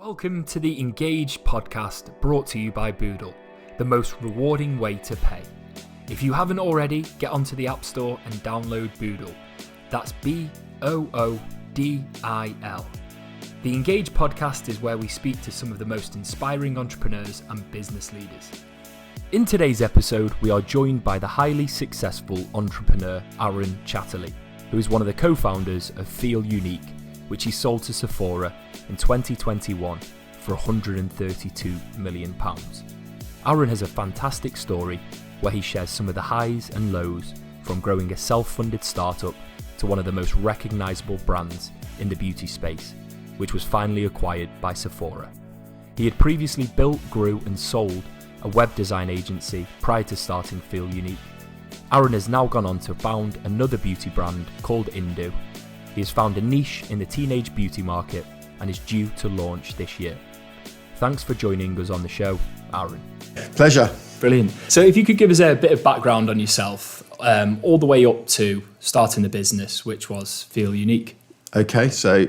Welcome to the Engage podcast, brought to you by Boodle, the most rewarding way to pay. If you haven't already, get onto the App Store and download Boodle. That's Boodil. The Engage podcast is where we speak to some of the most inspiring entrepreneurs and business leaders. In today's episode, we are joined by the highly successful entrepreneur Aaron Chatterley, who is one of the co-founders of FeelUnique, which he sold to Sephora in 2021 for £132 million. Aaron has a fantastic story where he shares some of the highs and lows from growing a self-funded startup to one of the most recognisable brands in the beauty space, which was finally acquired by Sephora. He had previously built, grew and sold a web design agency prior to starting FeelUnique. Aaron has now gone on to found another beauty brand called Indu. He has found a niche in the teenage beauty market and is due to launch this year. Thanks for joining us on the show, Aaron. Pleasure. Brilliant. So if you could give us a bit of background on yourself, all the way up to starting the business, which was FeelUnique. Okay, so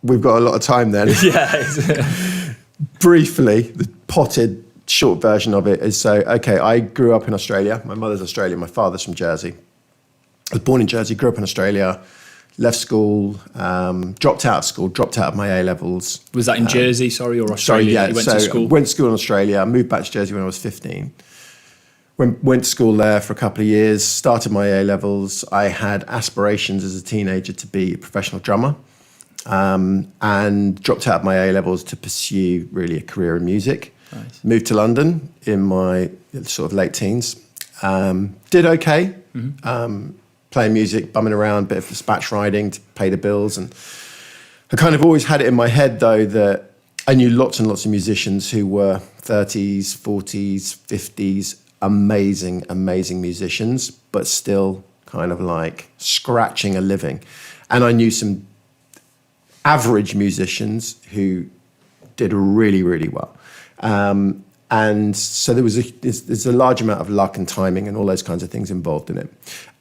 we've got a lot of time then. Yeah. Briefly, the potted short version of it is I grew up in Australia. My mother's Australian, my father's from Jersey. I was born in Jersey, grew up in Australia, left school, dropped out of my A-levels. Was that in Jersey, or Australia? Sorry, yeah. You went to school? Went to school in Australia, moved back to Jersey when I was 15. Went to school there for a couple of years, started my A-levels. I had aspirations as a teenager to be a professional drummer, and dropped out of my A-levels to pursue really a career in music. Nice. Moved to London in my sort of late teens. Did okay. Mm-hmm. Playing music, bumming around, bit of dispatch riding to pay the bills. And I kind of always had it in my head, though, that I knew lots and lots of musicians who were 30s, 40s, 50s, amazing musicians, but still kind of like scratching a living. And I knew some average musicians who did really, really well. And so there's a large amount of luck and timing and all those kinds of things involved in it.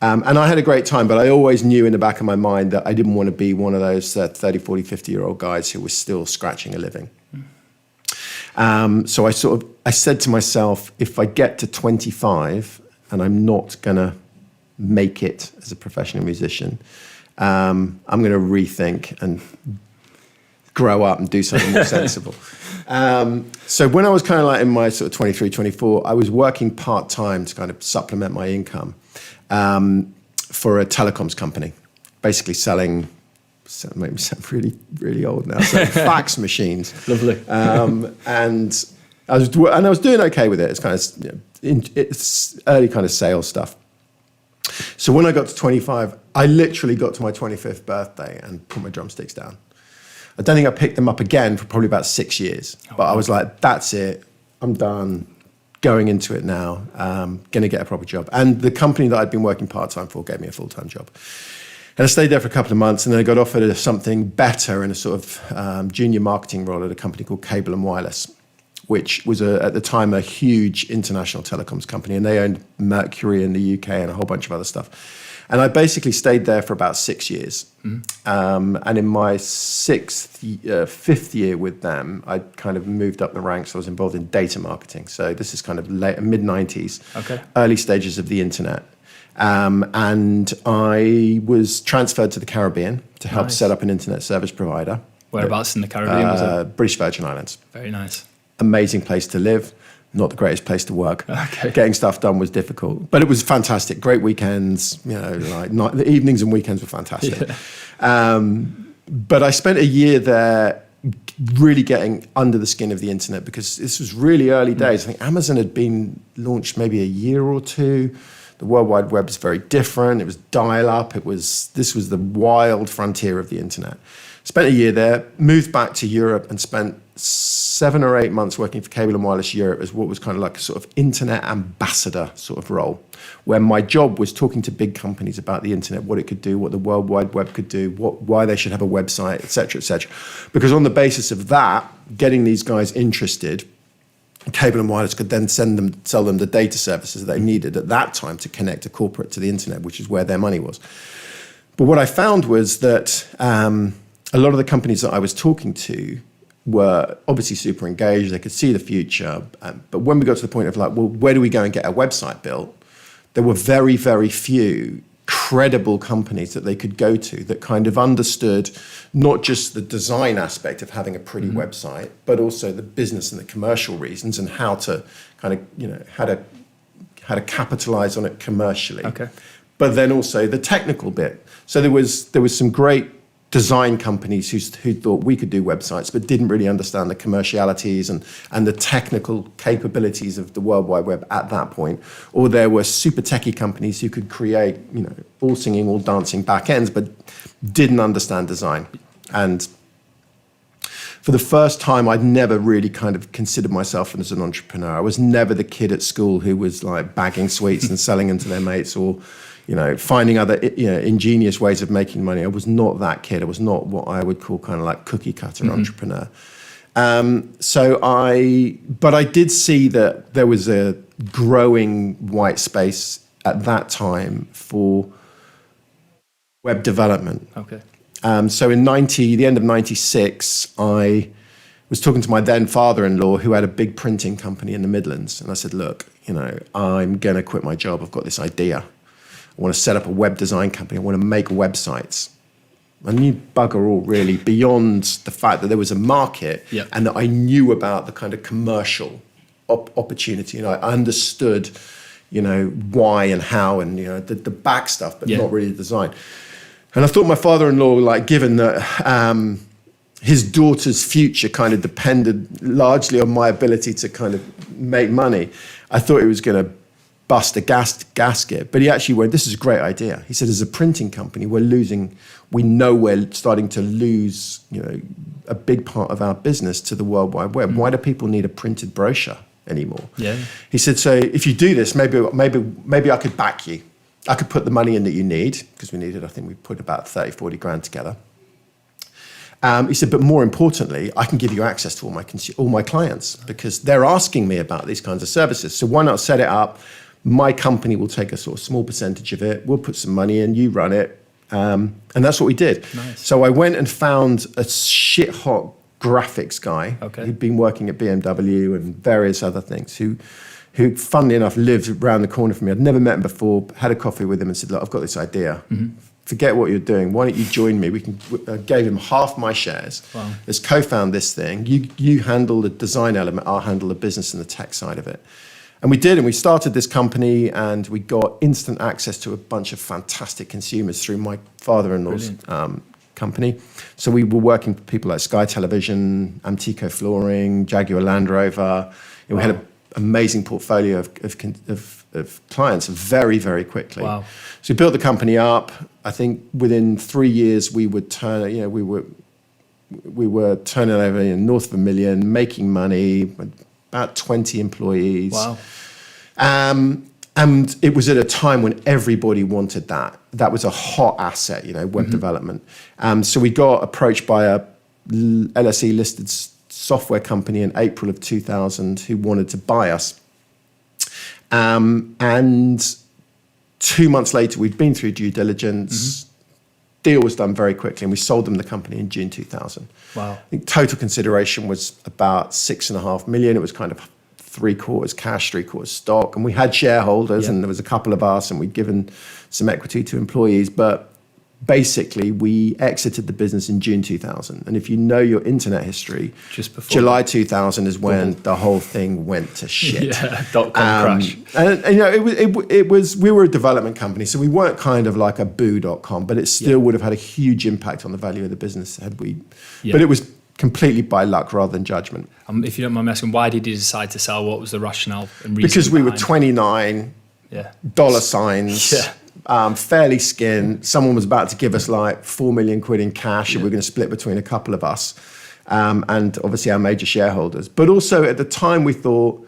And I had a great time, but I always knew in the back of my mind that I didn't want to be one of those 30, 40, 50-year-old guys who was still scratching a living. So I said to myself, if I get to 25 and I'm not going to make it as a professional musician, I'm going to rethink and grow up and do something more sensible. So when I was kind of like in my sort of 23, 24, I was working part-time to kind of supplement my income for a telecoms company, basically selling, make me sound really, really old now, selling fax machines. Lovely. And I was doing okay with it. It's kind of, it's early kind of sales stuff. So when I got to 25, I literally got to my 25th birthday and put my drumsticks down. I don't think I picked them up again for probably about 6 years. But I was like, that's it. I'm done. Going into it now. Going to get a proper job. And the company that I'd been working part-time for gave me a full-time job. And I stayed there for a couple of months, and then I got offered something better in a sort of junior marketing role at a company called Cable and Wireless, which was at the time a huge international telecoms company. And they owned Mercury in the UK and a whole bunch of other stuff. And I basically stayed there for about 6 years. Mm-hmm. And in my fifth year with them, I kind of moved up the ranks. I was involved in data marketing. So this is kind of mid-90s, early stages of the internet. And I was transferred to the Caribbean to help set up an internet service provider. Whereabouts in the Caribbean was it? British Virgin Islands. Very nice. Amazing place to live. Not the greatest place to work. Okay. Getting stuff done was difficult, but it was fantastic. Great weekends, the evenings and weekends were fantastic. Yeah. But I spent a year there really getting under the skin of the internet because this was really early days. I think Amazon had been launched maybe a year or two. The World Wide Web was very different. It was dial-up. This was the wild frontier of the internet. Spent a year there, moved back to Europe and spent 7 or 8 months working for Cable and Wireless Europe as what was kind of like a sort of internet ambassador sort of role, where my job was talking to big companies about the internet, what it could do, what the World Wide Web could do, why they should have a website, et cetera, et cetera. Because on the basis of that, getting these guys interested, Cable and Wireless could then sell them the data services they needed at that time to connect a corporate to the internet, which is where their money was. But what I found was that a lot of the companies that I was talking to were obviously super engaged. They could see the future. But when we got to the point of like, well, where do we go and get our website built? There were very, very few credible companies that they could go to that kind of understood not just the design aspect of having a pretty website, but also the business and the commercial reasons and how to kind of, how to capitalize on it commercially. Okay. But then also the technical bit. So there was some great design companies who thought we could do websites, but didn't really understand the commercialities and the technical capabilities of the World Wide Web at that point. Or there were super techie companies who could create, all singing, all dancing back ends, but didn't understand design. And for the first time, I'd never really kind of considered myself as an entrepreneur. I was never the kid at school who was like bagging sweets and selling them to their mates, or finding other ingenious ways of making money. I was not that kid. I was not what I would call kind of like cookie cutter entrepreneur. But I did see that there was a growing white space at that time for web development. Okay. So in the end of 96, I was talking to my then father-in-law, who had a big printing company in the Midlands. And I said, look, I'm going to quit my job. I've got this idea. I want to set up a web design company. I want to make websites. I knew bugger all really beyond the fact that there was a market and that I knew about the kind of commercial opportunity. I understood, why and how and, the back stuff, but not really the design. And I thought my father-in-law, like, given that his daughter's future kind of depended largely on my ability to kind of make money, I thought he was going to bust a gasket. But he actually went, this is a great idea. He said, as a printing company, we know we're starting to lose, a big part of our business to the World Wide Web. Why do people need a printed brochure anymore? Yeah. He said, so if you do this, maybe I could back you. I could put the money in that you need, because I think we put about 30, 40 grand together. He said, but more importantly, I can give you access to all my clients, because they're asking me about these kinds of services. So why not set it up? My company will take a sort of small percentage of it. We'll put some money in, you run it. And that's what we did. Nice. So I went and found a shit-hot graphics guy who'd been working at BMW and various other things, who funnily enough lived around the corner from me. I'd never met him before, had a coffee with him and said, look, I've got this idea. Forget what you're doing. Why don't you join me? I gave him half my shares. Wow. Let's co-found this thing. You handle the design element, I'll handle the business and the tech side of it. And we did, and we started this company, and we got instant access to a bunch of fantastic consumers through my father-in-law's company. So we were working with people like Sky Television, Amtico Flooring, Jaguar Land Rover. We had an amazing portfolio of clients very, very quickly. Wow. So we built the company up. I think within 3 years we would we were turning over north of $1 million, making money, about 20 employees. Wow. And it was at a time when everybody wanted that. That was a hot asset, web development. So we got approached by a LSE listed software company in April of 2000 who wanted to buy us. And 2 months later, we'd been through due diligence. Deal was done very quickly, and we sold them the company in June 2000. Wow. I think total consideration was about $6.5 million. It was kind of 3/4 cash, 3/4 stock. And we had shareholders, and there was a couple of us, and we'd given some equity to employees. But basically, we exited the business in June 2000. And if you know your internet history, just before July 2000 is when the whole thing went to shit. .com crash. And it was, we were a development company, so we weren't kind of like a boo.com, but it still would have had a huge impact on the value of the business had we. But it was completely by luck rather than judgment. If you don't mind me asking, why did you decide to sell? What was the rationale and reason? Because we were 29, dollar signs. Fairly skinned. Someone was about to give us like 4 million quid in cash, and we were going to split between a couple of us, and obviously our major shareholders. But also at the time, we thought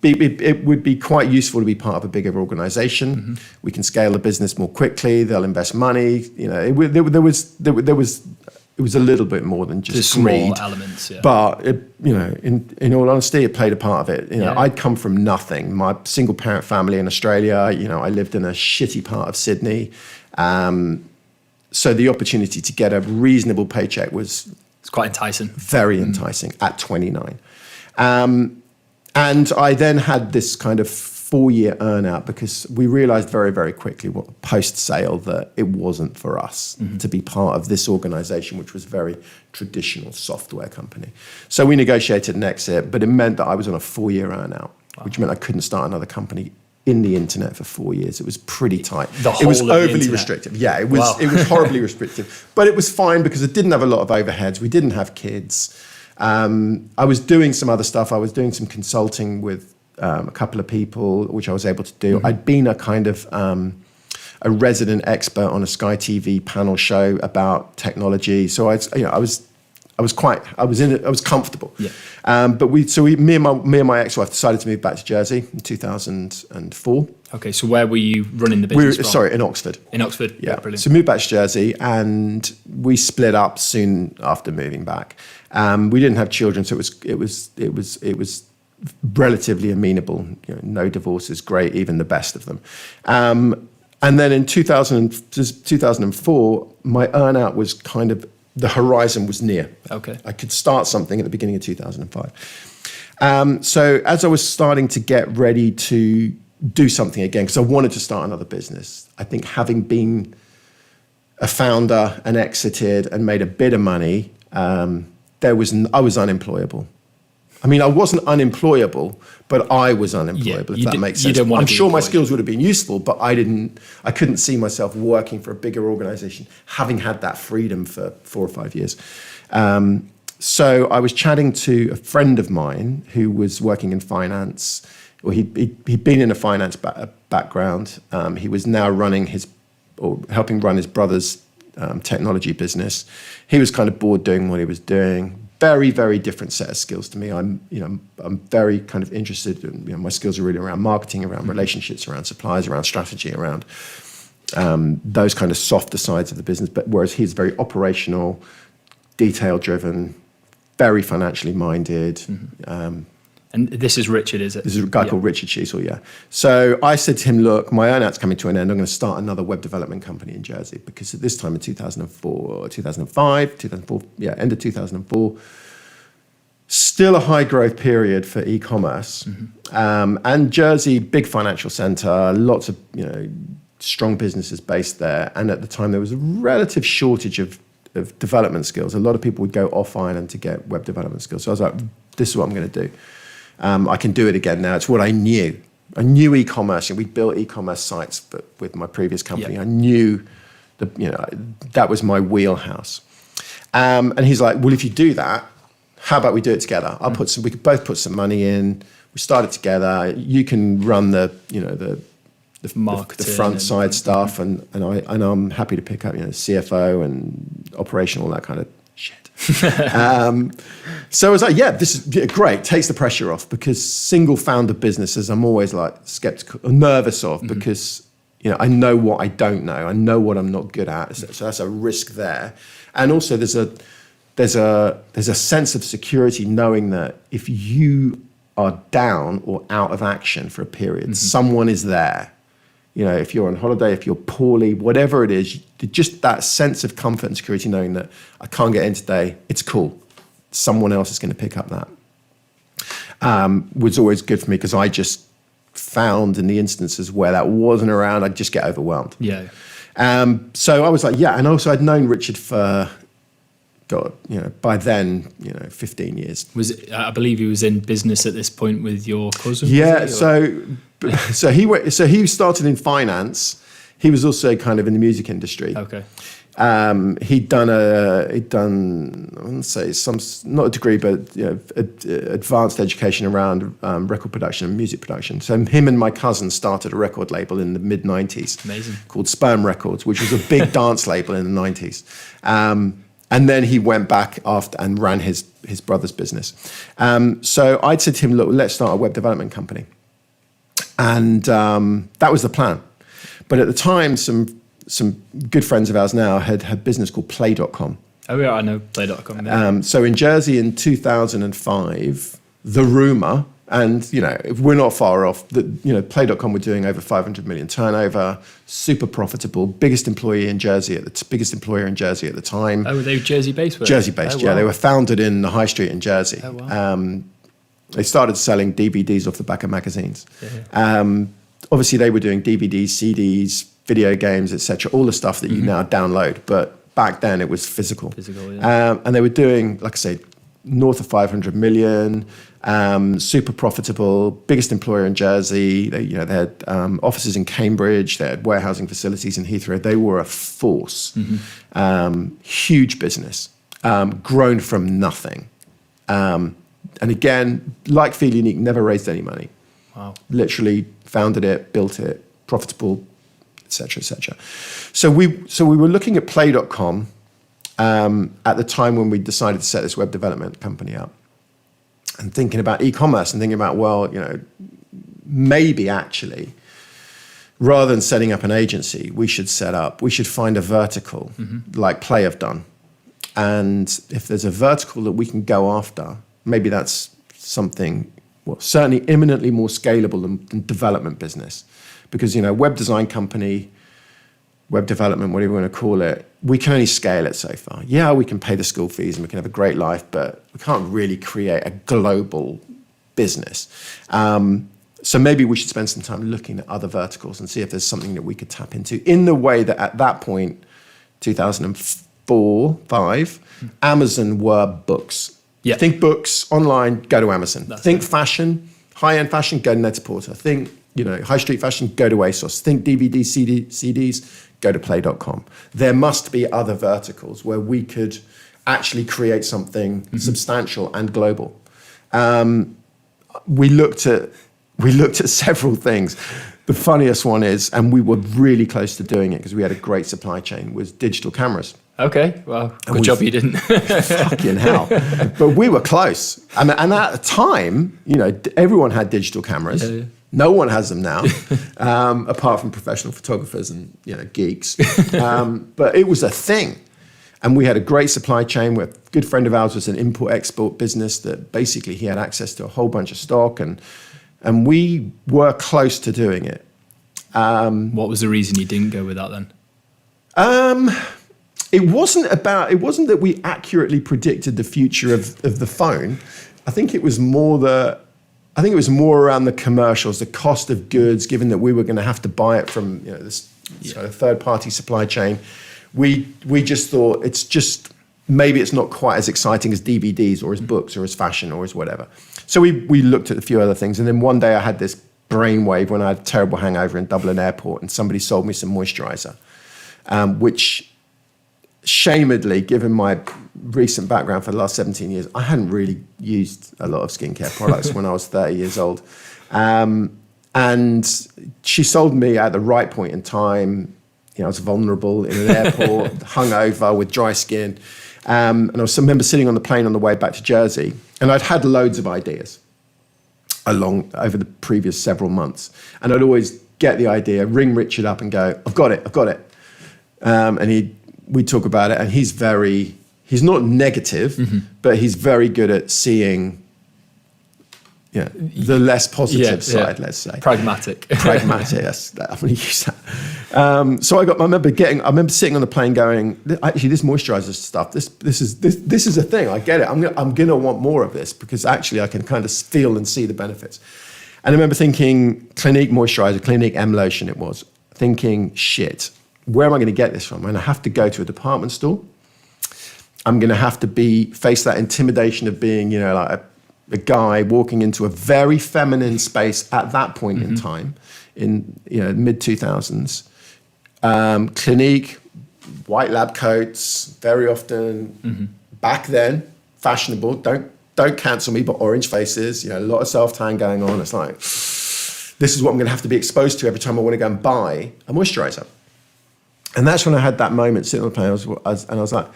it would be quite useful to be part of a bigger organization. We can scale the business more quickly. They'll invest money. It was a little bit more than just small elements. But in all honesty, it played a part of it. I'd come from nothing. My single parent family in Australia. I lived in a shitty part of Sydney. So the opportunity to get a reasonable paycheck was quite enticing. Very enticing at 29. And I then had this kind of 4-year earn-out because we realized very, very quickly post-sale that it wasn't for us to be part of this organization, which was a very traditional software company. So we negotiated an exit, but it meant that I was on a 4-year earn-out, which meant I couldn't start another company in the internet for 4 years. It was pretty tight. It was overly restrictive. Yeah, it was horribly restrictive. But it was fine because it didn't have a lot of overheads. We didn't have kids. I was doing some other stuff. I was doing some consulting with a couple of people, which I was able to do. I'd been a kind of a resident expert on a Sky TV panel show about technology. So I was comfortable. Yeah. But me and my ex-wife decided to move back to Jersey in 2004. Okay, so where were you running the business from? Sorry, in Oxford. In Oxford, yeah. Brilliant. So moved back to Jersey, and we split up soon after moving back. We didn't have children, so it was relatively amenable. No divorces, great, even the best of them. And then in 2004, my earn-out was kind of, the horizon was near. Okay. I could start something at the beginning of 2005. So as I was starting to get ready to do something again, because I wanted to start another business, I think having been a founder and exited and made a bit of money, I was unemployable. I mean, I wasn't unemployable, but I was unemployable, if that makes sense. I'm sure my skills would have been useful, but I couldn't see myself working for a bigger organization, having had that freedom for 4 or 5 years. So I was chatting to a friend of mine who was working in finance, or he'd been in a finance background. He was now helping run his brother's technology business. He was kind of bored doing what he was doing. Very, very different set of skills to me. I'm very kind of interested in, my skills are really around marketing, around relationships, around suppliers, around strategy, around those kind of softer sides of the business. But whereas he's very operational, detail-driven, very financially minded. And this is Richard, is it? This is a guy called Richard Sheasel, yeah. So I said to him, look, my earnout's coming to an end. I'm going to start another web development company in Jersey, because at this time in 2004, 2005, 2004, end of 2004, still a high growth period for e-commerce. And Jersey, big financial center, lots of strong businesses based there. And at the time, there was a relative shortage of development skills. A lot of people would go off island to get web development skills. So I was like, this is what I'm going to do. I can do it again now. It's what I knew. I knew e-commerce, and we built e-commerce sites with my previous company. Yeah. I knew that was my wheelhouse. And he's like, well, if you do that, how about we do it together? We could both put some money in. We started together. You can run the marketing, the front side stuff, and I'm happy to pick up CFO and operational, that kind of shit. So I was like, yeah, this is great. Takes the pressure off, because single founder businesses, I'm always like skeptical, nervous of, because I know what I don't know. I know what I'm not good at. So that's a risk there. And also there's a sense of security knowing that if you are down or out of action for a period, someone is there. If you're on holiday, if you're poorly, whatever it is, just that sense of comfort and security knowing that I can't get in today, it's cool. Someone else is going to pick up that. Was always good for me, because I just found in the instances where that wasn't around, I'd just get overwhelmed. Yeah. So I was like, yeah. And also I'd known Richard for, by then, 15 years. I believe he was in business at this point with your cousin? Yeah, so he started in finance. He was also kind of in the music industry. Okay. He'd done I wouldn't say not a degree, but advanced education around record production and music production. So him and my cousin started a record label in the mid 90s. Amazing. Called Sperm Records, which was a big dance label in the 90s. And then he went back after and ran his brother's business. So I'd said to him, look, let's start a web development company. And that was the plan. But at the time, some good friends of ours now had a business called Play.com. Oh, yeah, I know Play.com. Yeah. So in Jersey in 2005, the rumor And, if we're not far off, Play.com were doing over 500 million turnover, super profitable, biggest employer in Jersey at the time. Oh, were they Jersey-based? Jersey-based, yeah. They were founded in the high street in Jersey. Oh, wow. They started selling DVDs off the back of magazines. Obviously, they were doing DVDs, CDs, video games, etc., all the stuff that you now download. But back then, it was physical. Yeah. And they were doing, like I say, north of 500 million, super profitable, biggest employer in Jersey. They had offices in Cambridge. They had warehousing facilities in Heathrow. They were a force. Huge business, grown from nothing. And again, like FeelUnique, never raised any money. Wow. Literally founded it, built it, profitable, et cetera, et cetera. So we were looking at Play.com at the time when we decided to set this web development company up, and thinking about e-commerce and thinking about, maybe actually, rather than setting up an agency, we should find a vertical like Play have done. And if there's a vertical that we can go after, maybe that's something, certainly imminently more scalable than development business. Because, web design company, web development, whatever you want to call it, we can only scale it so far. Yeah, we can pay the school fees and we can have a great life, but we can't really create a global business. So maybe we should spend some time looking at other verticals and see if there's something that we could tap into in the way that at that point, 2004, 5, Amazon were books. Yeah. Think books, online, go to Amazon. Think fashion, high-end fashion, go to Net-a-Porter. Think, high street fashion, go to ASOS. Think DVDs, CDs, go to Play.com. There must be other verticals where we could actually create something substantial and global. We looked at several things. The funniest one is, and we were really close to doing it because we had a great supply chain, was digital cameras. Okay, well, good job you didn't. Fucking hell. But we were close. And at the time, everyone had digital cameras. Yeah. No one has them now, apart from professional photographers and geeks. But it was a thing. And we had a great supply chain. A good friend of ours was an import-export business that basically he had access to a whole bunch of stock. And we were close to doing it. What was the reason you didn't go with that then? It wasn't that we accurately predicted the future of the phone. I think it was more around the commercials, the cost of goods, given that we were going to have to buy it from this sort of third-party supply chain. We just thought maybe it's not quite as exciting as DVDs or as books or as fashion or as whatever. So we looked at a few other things, and then one day I had this brainwave when I had a terrible hangover in Dublin Airport, and somebody sold me some moisturizer, which, shamedly, given my recent background for the last 17 years, I hadn't really used a lot of skincare products when I was 30 years old. And she sold me at the right point in time. I was vulnerable in an airport, hungover with dry skin. And I remember sitting on the plane on the way back to Jersey, and I'd had loads of ideas over the previous several months. And I'd always get the idea, ring Richard up and go, I've got it. And we'd talk about it, and he's not negative, but he's very good at seeing the less positive side, let's say. Pragmatic, yes. I'm going to use that. So I remember sitting on the plane going, actually, this moisturizer stuff, this is a thing. I get it. I'm going to want more of this because actually I can kind of feel and see the benefits. And I remember thinking, Clinique moisturizer, Clinique M lotion it was, thinking, shit, where am I going to get this from? I'm going to have to go to a department store. I'm going to have to face that intimidation of being, like a guy walking into a very feminine space at that point in time, in mid 2000s. Clinique, white lab coats, very often back then fashionable. Don't cancel me, but orange faces. A lot of self-tan going on. It's like, this is what I'm going to have to be exposed to every time I want to go and buy a moisturizer. And that's when I had that moment sitting on the plane, and I was like,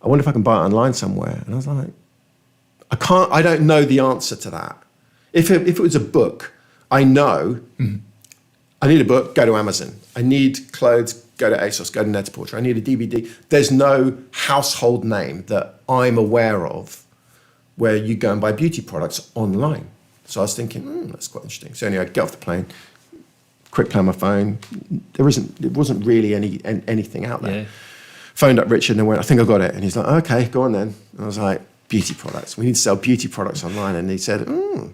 I wonder if I can buy it online somewhere. And I was like, I don't know the answer to that. If it was a book, I know I need a book, go to Amazon. I need clothes, go to ASOS, go to Net-a-Porter. I need a DVD. There's no household name that I'm aware of where you go and buy beauty products online. So I was thinking, that's quite interesting. So anyway, I get off the plane, quick play on my phone. There wasn't really anything out there. Yeah. Phoned up Richard and went, I think I got it. And he's like, okay, go on then. And I was like, beauty products. We need to sell beauty products online. And he said, And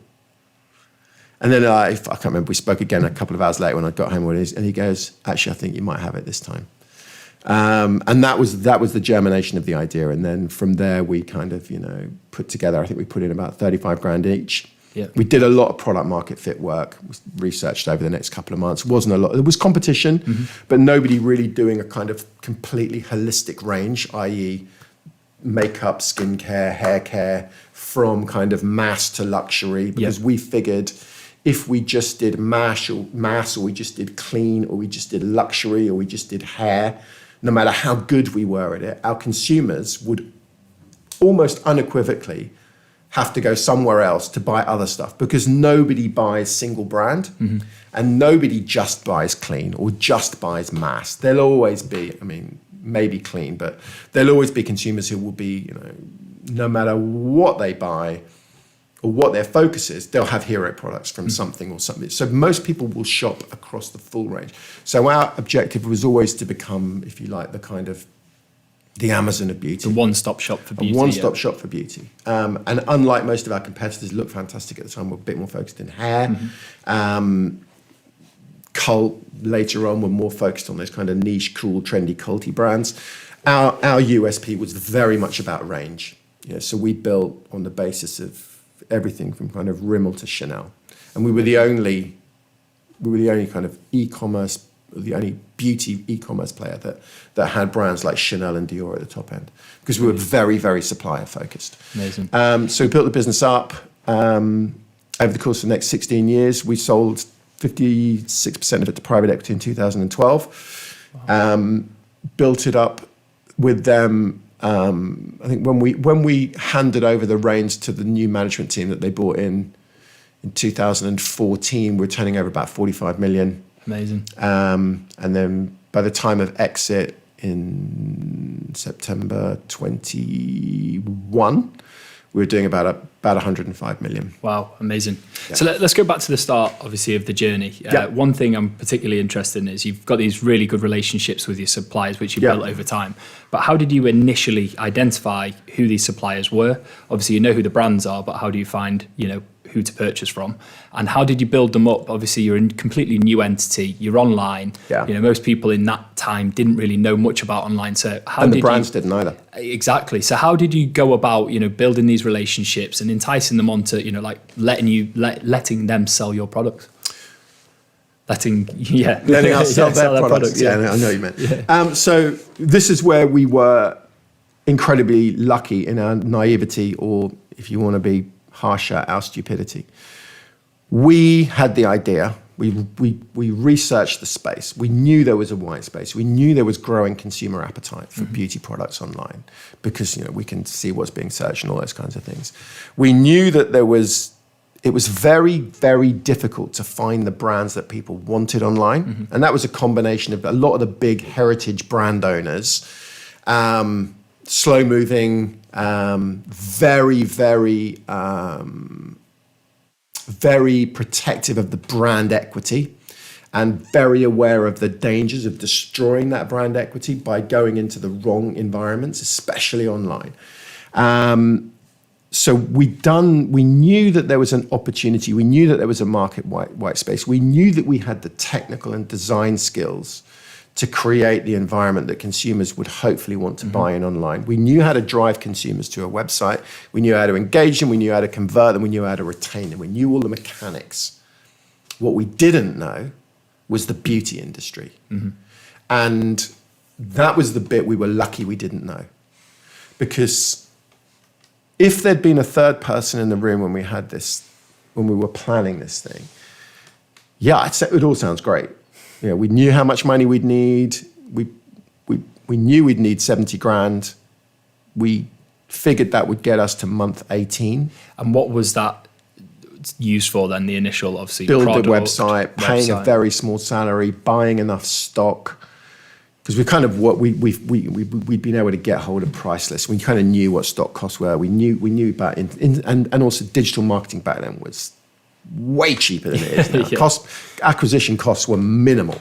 then I can't remember, we spoke again a couple of hours later when I got home, and he goes, actually, I think you might have it this time. And that was the germination of the idea. And then from there, we kind of, put together, I think we put in about 35 grand each. Yeah. We did a lot of product market fit work, researched over the next couple of months. Wasn't a lot. There was competition, but nobody really doing a kind of completely holistic range, i.e. makeup, skincare, hair care, from kind of mass to luxury. Because we figured if we just did mass or we just did clean or we just did luxury or we just did hair, no matter how good we were at it, our consumers would almost unequivocally have to go somewhere else to buy other stuff, because nobody buys single brand and nobody just buys clean or just buys mass. There'll always be, maybe clean, but there'll always be consumers who will be, no matter what they buy or what their focus is, they'll have hero products from something or something. So most people will shop across the full range. So our objective was always to become, if you like, the kind of the Amazon of beauty. The one-stop shop for beauty. A one-stop shop for beauty. And unlike most of our competitors, look fantastic at the time, we're a bit more focused in hair. Cult, later on, we're more focused on those kind of niche, cool, trendy, culty brands. Our USP was very much about range. So we built on the basis of everything from kind of Rimmel to Chanel. And we were the only kind of e-commerce, the only beauty e-commerce player that had brands like Chanel and Dior at the top end, because we were very, very supplier focused. Amazing. So we built the business up. Over the course of the next 16 years, we sold 56% of it to private equity in 2012. Wow. Built it up with them. I think when we handed over the reins to the new management team that they brought in 2014, we were turning over about 45 million. Amazing. And then by the time of exit in September 21, we were doing about 105 million. Wow, amazing. Yeah. So let's go back to the start, obviously, of the journey. One thing I'm particularly interested in is you've got these really good relationships with your suppliers, which you built over time. But how did you initially identify who these suppliers were? Obviously, you know who the brands are, but how do you find, who to purchase from? And how did you build them up? Obviously, you're a completely new entity. You're online. Yeah. Most people in that time didn't really know much about online. So how and the brands didn't either. Exactly. So how did you go about, building these relationships and enticing them on to, letting them sell your products? Letting us sell their products. Yeah, I know what you meant. Yeah. So this is where we were incredibly lucky in our naivety, or if you want to be harsher, our stupidity. We had the idea. We researched the space. We knew there was a white space. We knew there was growing consumer appetite for beauty products online, because we can see what's being searched and all those kinds of things. We knew that it was very, very difficult to find the brands that people wanted online. And that was a combination of a lot of the big heritage brand owners, slow moving, very, very, very protective of the brand equity, and very aware of the dangers of destroying that brand equity by going into the wrong environments, especially online. So we knew that there was an opportunity. We knew that there was a market white space. We knew that we had the technical and design skills to create the environment that consumers would hopefully want to buy in online. We knew how to drive consumers to a website. We knew how to engage them. We knew how to convert them. We knew how to retain them. We knew all the mechanics. What we didn't know was the beauty industry. And that was the bit we were lucky we didn't know. Because if there'd been a third person in the room when we had this, when we were planning this thing, it all sounds great. We knew how much money we'd need. We knew we'd need 70 grand. We figured that would get us to month 18. And what was that used for then? The initial, obviously, build product, the website, paying a very small salary, buying enough stock. Because we kind of we'd been able to get hold of price lists. We kind of knew what stock costs were. We knew about and also digital marketing back then was way cheaper than it is now. Yeah. Acquisition costs were minimal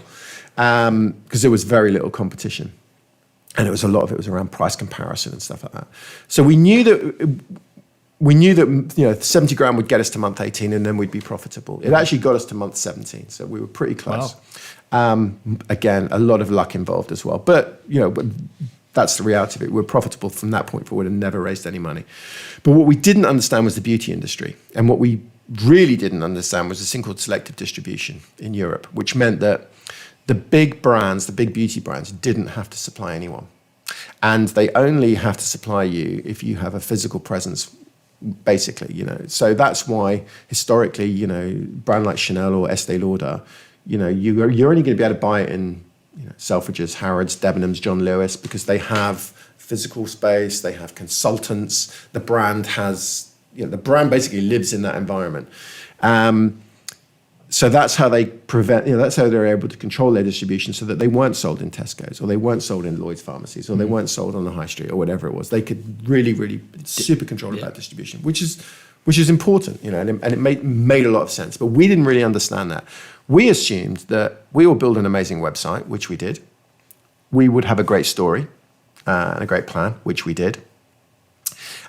because there was very little competition. And a lot of it was around price comparison and stuff like that. So we knew that 70 grand would get us to month 18 and then we'd be profitable. It actually got us to month 17. So we were pretty close. Wow. Again, a lot of luck involved as well. But, that's the reality of it. We're profitable from that point forward and never raised any money. But what we didn't understand was the beauty industry. And what we really didn't understand was this thing called selective distribution in Europe, which meant that the big brands, the big beauty brands, didn't have to supply anyone. And they only have to supply you if you have a physical presence, basically, So that's why historically, brand like Chanel or Estee Lauder, you're only going to be able to buy it in Selfridges, Harrods, Debenhams, John Lewis, because they have physical space, they have consultants. The brand the brand basically lives in that environment. So that's how they that's how they're able to control their distribution so that they weren't sold in Tesco's or they weren't sold in Lloyd's pharmacies or they weren't sold on the high street or whatever it was. They could really, really super control that distribution, which is important, and it made a lot of sense. But we didn't really understand that. We assumed that we will build an amazing website, which we did. We would have a great story and a great plan, which we did.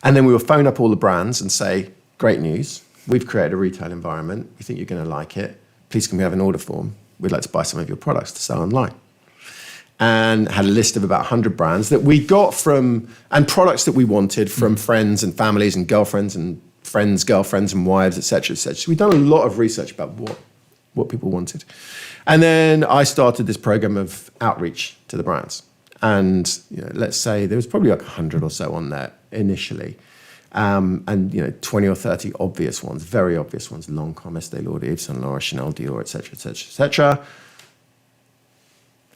And then we would phone up all the brands and say, great news. We've created a retail environment. We think you're going to like it. Please can we have an order form? We'd like to buy some of your products to sell online. And had a list of about 100 brands that we got and products that we wanted from friends and families and girlfriends and friends, girlfriends and wives, et cetera, et cetera. So we've done a lot of research about what people wanted. And then I started this program of outreach to the brands. And let's say there was probably like 100 or so on there initially. And 20 or 30 obvious ones, very obvious ones, Lancôme, Estée Lauder, Yves Saint Laurent, Chanel, Dior, et cetera, et cetera, et cetera.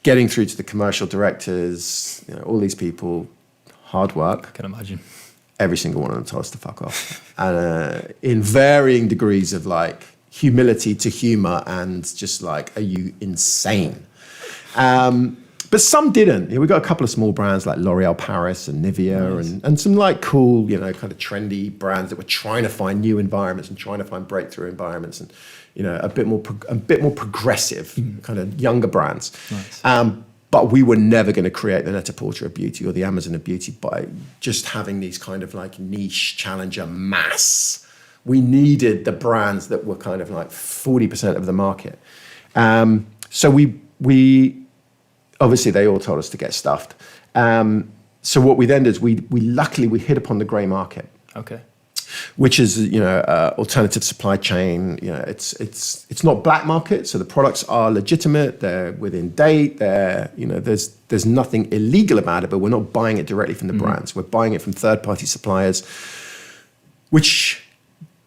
Getting through to the commercial directors, all these people, hard work. I can imagine. Every single one of them told us to fuck off. And in varying degrees of humility to humor and just are you insane? But some didn't. We got a couple of small brands like L'Oréal Paris and Nivea, nice. and some cool, kind of trendy brands that were trying to find new environments and trying to find breakthrough environments and, a bit more progressive, kind of younger brands. Nice. But we were never going to create the Net-a-Porter of beauty or the Amazon of beauty by just having these kind of niche challenger mass. We needed the brands that were kind of 40% of the market. So we obviously they all told us to get stuffed. So what we then did is we luckily hit upon the grey market. Okay. Which is alternative supply chain. It's not black market, so the products are legitimate. They're within date. There's nothing illegal about it, but we're not buying it directly from the brands. We're buying it from third-party suppliers, which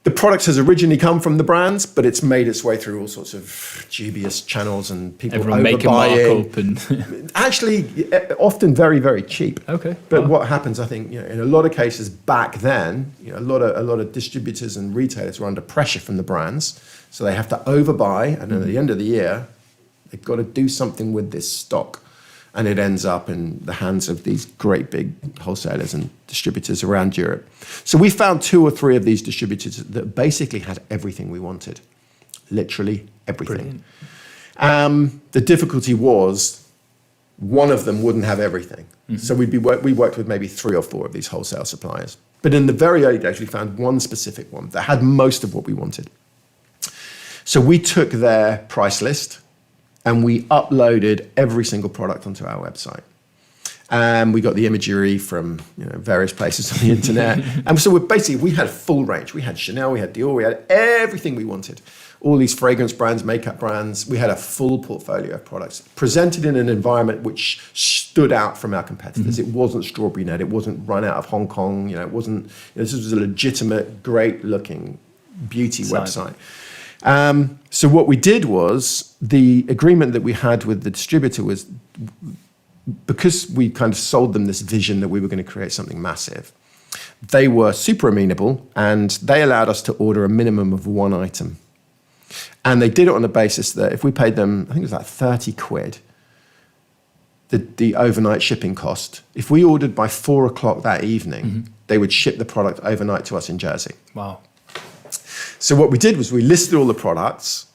the product has originally come from the brands, but it's made its way through all sorts of dubious channels and people overbuying. And actually, often very, very cheap. Okay. But what happens, I think, in a lot of cases back then, a lot of distributors and retailers were under pressure from the brands, so they have to overbuy, and then at the end of the year, they've got to do something with this stock. And it ends up in the hands of these great big wholesalers and distributors around Europe. So we found 2 or 3 of these distributors that basically had everything we wanted, literally everything. The difficulty was one of them wouldn't have everything. So we worked with maybe 3 or 4 of these wholesale suppliers. But in the very early days, we found one specific one that had most of what we wanted. So we took their price list and we uploaded every single product onto our website. And we got the imagery from various places on the internet. And so we had a full range. We had Chanel, we had Dior, we had everything we wanted. All these fragrance brands, makeup brands. We had a full portfolio of products presented in an environment which stood out from our competitors. It wasn't Strawberry Net. It wasn't run out of Hong Kong. It wasn't. This was a legitimate, great-looking beauty website. So what we did was the agreement that we had with the distributor was because we kind of sold them this vision that we were going to create something massive. They were super amenable and they allowed us to order a minimum of 1 item. And they did it on the basis that if we paid them, I think it was 30 quid, the overnight shipping cost, if we ordered by 4 o'clock that evening, they would ship the product overnight to us in Jersey. Wow. So what we did was we listed all the products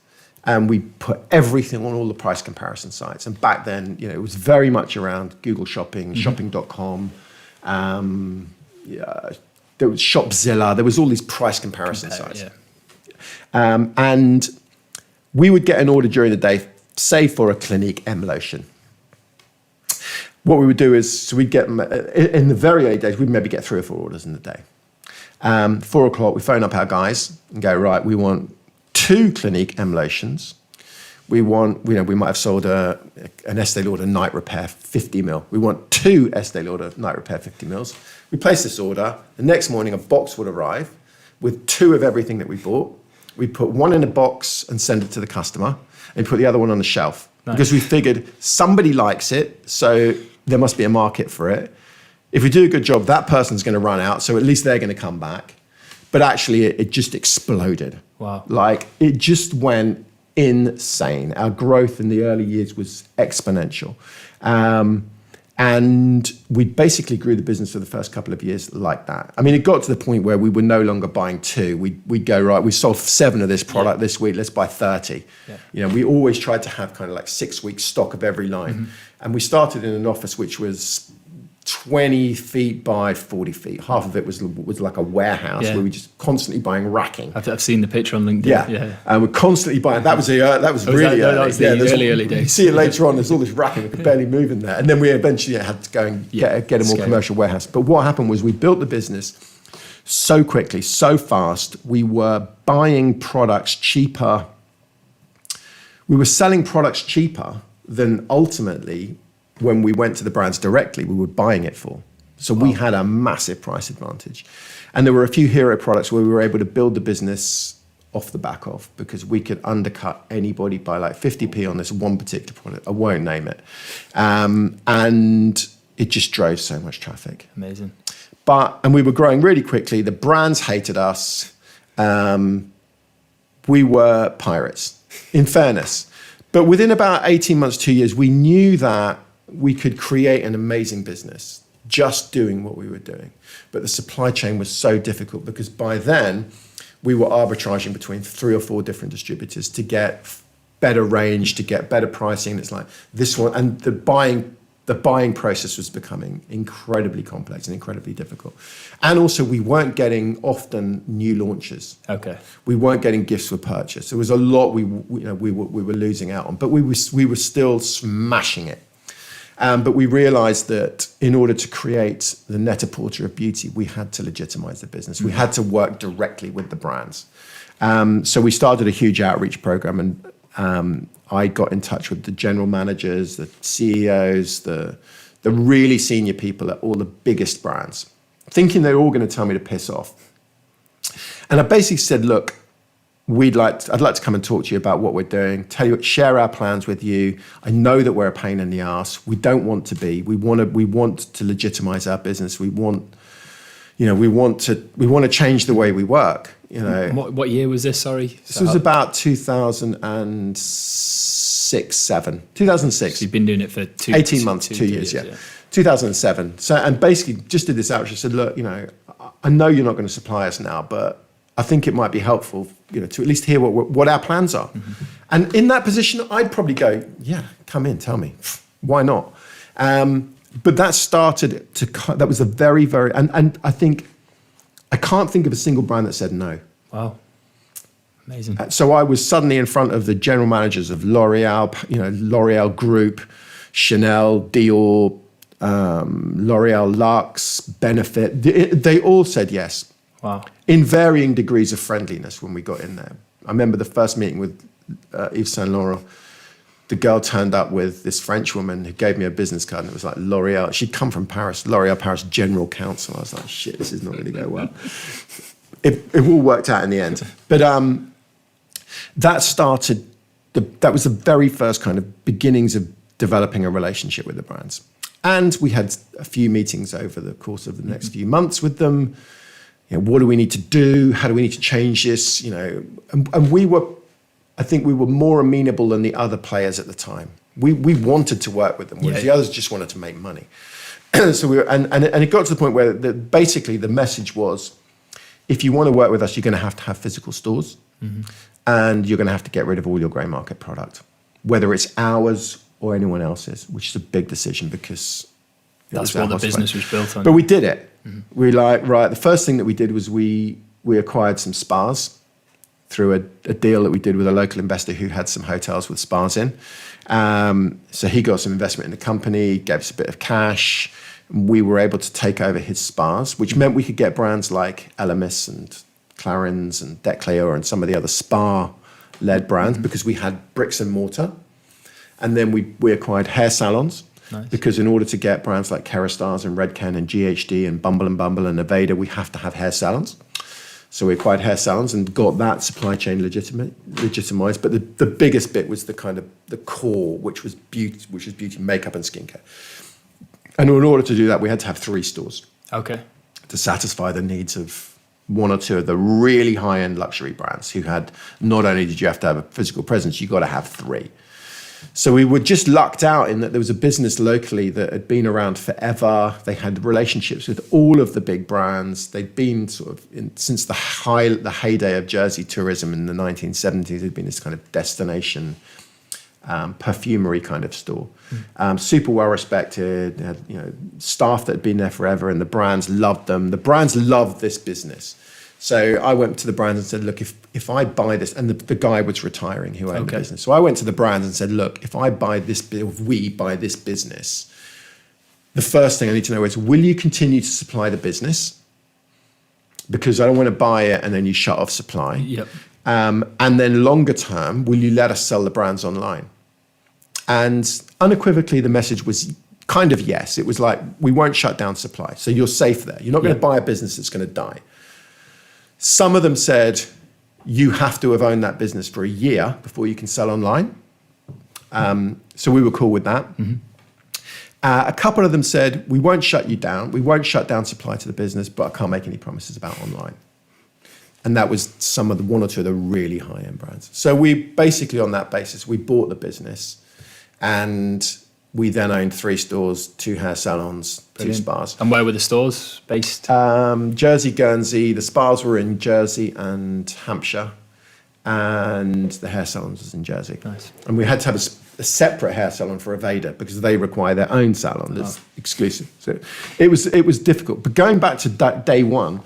and we put everything on all the price comparison sites. And back then, it was very much around Google Shopping, shopping.com. There was Shopzilla. There was all these price comparison sites. Yeah. And we would get an order during the day, say for a Clinique M lotion. What we would do is, so we'd get, in the very early days, we'd maybe get 3 or 4 orders in the day. 4 o'clock, we phone up our guys and go, right, we want 2 Clinique M lotions. We want, we might have sold an Estee Lauder Night Repair 50 mil. We want 2 Estee Lauder Night Repair 50 mils. We place this order. The next morning, a box would arrive with 2 of everything that we bought. We put 1 in a box and send it to the customer, and put the other one on the shelf. Nice. Because we figured somebody likes it, so there must be a market for it. If we do a good job, that person's going to run out, so at least they're going to come back. But actually, it just exploded. Wow. Like, it just went insane. Our growth in the early years was exponential. And we basically grew the business for the first couple of years like that. I mean, it got to the point where we were no longer buying 2. We'd go, right, we sold 7 of this product this week, let's buy 30. Yeah. We always tried to have kind of like 6 weeks stock of every line. Mm-hmm. And we started in an office which was 20 feet by 40 feet. Half of it was like a warehouse where we just constantly buying racking. I've seen the picture on LinkedIn. Yeah. And we're constantly buying. That was really early. That was the early days. You see it later on. There's all this racking. We could barely move in there. And then we eventually had to go and get a more commercial warehouse. But what happened was we built the business so quickly, so fast. We were buying products cheaper. We were selling products cheaper than ultimately, when we went to the brands directly, we were buying it for. So we had a massive price advantage. And there were a few hero products where we were able to build the business off the back of, because we could undercut anybody by like 50p on this one particular product. I won't name it. And it just drove so much traffic. Amazing. And we were growing really quickly. The brands hated us. We were pirates, in fairness. But within about 18 months, 2 years, we knew that we could create an amazing business just doing what we were doing. But the supply chain was so difficult, because by then we were arbitraging between 3 or 4 different distributors to get better range, to get better pricing. It's like this one, and the buying process was becoming incredibly complex and incredibly difficult. And also, we weren't getting often new launches. Okay. We weren't getting gifts for purchase. There was a lot we were losing out on, but we were still smashing it. But we realized that in order to create the Net-a-Porter of beauty, we had to legitimize the business. We had to work directly with the brands. So we started a huge outreach program, and I got in touch with the general managers, the CEOs, the really senior people at all the biggest brands, thinking they were all going to tell me to piss off. And I basically said, look, I'd like to come and talk to you about what we're doing, share our plans with you. I know that we're a pain in the ass. We don't want to be. We want to legitimize our business. We want to change the way we work. What year was this? Sorry, this was about 2006, 7. 2006. So you've been doing it for 18 months, 2 years, yeah. 2007. So, and basically just did this outreach. I said, look, I know you're not going to supply us now, but I think it might be helpful, to at least hear what our plans are. Mm-hmm. And in that position, I'd probably go, yeah, come in, tell me, why not? But that started that was a very, very, and I think, I can't think of a single brand that said no. Wow. Amazing. So I was suddenly in front of the general managers of L'Oreal, L'Oreal Group, Chanel, Dior, L'Oreal Luxe, Benefit. They all said yes. Wow. In varying degrees of friendliness when we got in there. I remember the first meeting with Yves Saint Laurent. The girl turned up with this French woman who gave me a business card, and it was like L'Oreal. She'd come from Paris, L'Oreal Paris General Counsel. I was like, shit, this is not going to go well. It all worked out in the end. But that started, that was the very first kind of beginnings of developing a relationship with the brands. And we had a few meetings over the course of the next few months with them. What do we need to do? How do we need to change this? And I think we were more amenable than the other players at the time. We wanted to work with them, whereas the others just wanted to make money. So and it got to the point where basically the message was, if you want to work with us, you're going to have physical stores, and you're going to have to get rid of all your grey market product, whether it's ours or anyone else's, which is a big decision because that's what the business was built on. But we did it. We the first thing that we did was we acquired some spas through a deal that we did with a local investor who had some hotels with spas in. So he got some investment in the company, gave us a bit of cash. We were able to take over his spas, which meant we could get brands like Elemis and Clarins and Decleo and some of the other spa-led brands because we had bricks and mortar. And then we acquired hair salons. Nice. Because in order to get brands like Kerastars and Redken and GHD and Bumble and Aveda, we have to have hair salons. So we acquired hair salons and got that supply chain legitimized. But the biggest bit was the kind of the core, which was beauty, makeup and skincare. And in order to do that, we had to have 3 stores. Okay. To satisfy the needs of 1 or 2 of the really high-end luxury brands who had, not only did you have to have a physical presence, you got to have 3. So we were just lucked out in that there was a business locally that had been around forever. They had relationships with all of the big brands. They'd been sort of since the heyday of Jersey tourism in the 1970s. There'd been this kind of destination perfumery kind of store, super well respected. They had staff that had been there forever, and the brands loved them. The brands loved this business. So I went to the brands and said, look, if I buy this, and the guy was retiring who owned the business. So I went to the brands and said, look, if we buy this business, the first thing I need to know is, will you continue to supply the business? Because I don't want to buy it and then you shut off supply. Yep. And then longer term, will you let us sell the brands online? And unequivocally, the message was kind of yes. It was like, we won't shut down supply. So you're safe there. You're not going to buy a business that's going to die. Some of them said, you have to have owned that business for a year before you can sell online. So we were cool with that. A couple of them said, we won't shut you down. We won't shut down supply to the business, but I can't make any promises about online. And that was some of the 1 or 2 of the really high-end brands. So we basically, on that basis, we bought the business, and we then owned 3 stores, 2 hair salons, Brilliant. 2 spas. And where were the stores based? Jersey, Guernsey. The spas were in Jersey and Hampshire, and the hair salons was in Jersey. Nice. And we had to have a separate hair salon for Aveda because they require their own salon that's exclusive. So it was difficult. But going back to day one,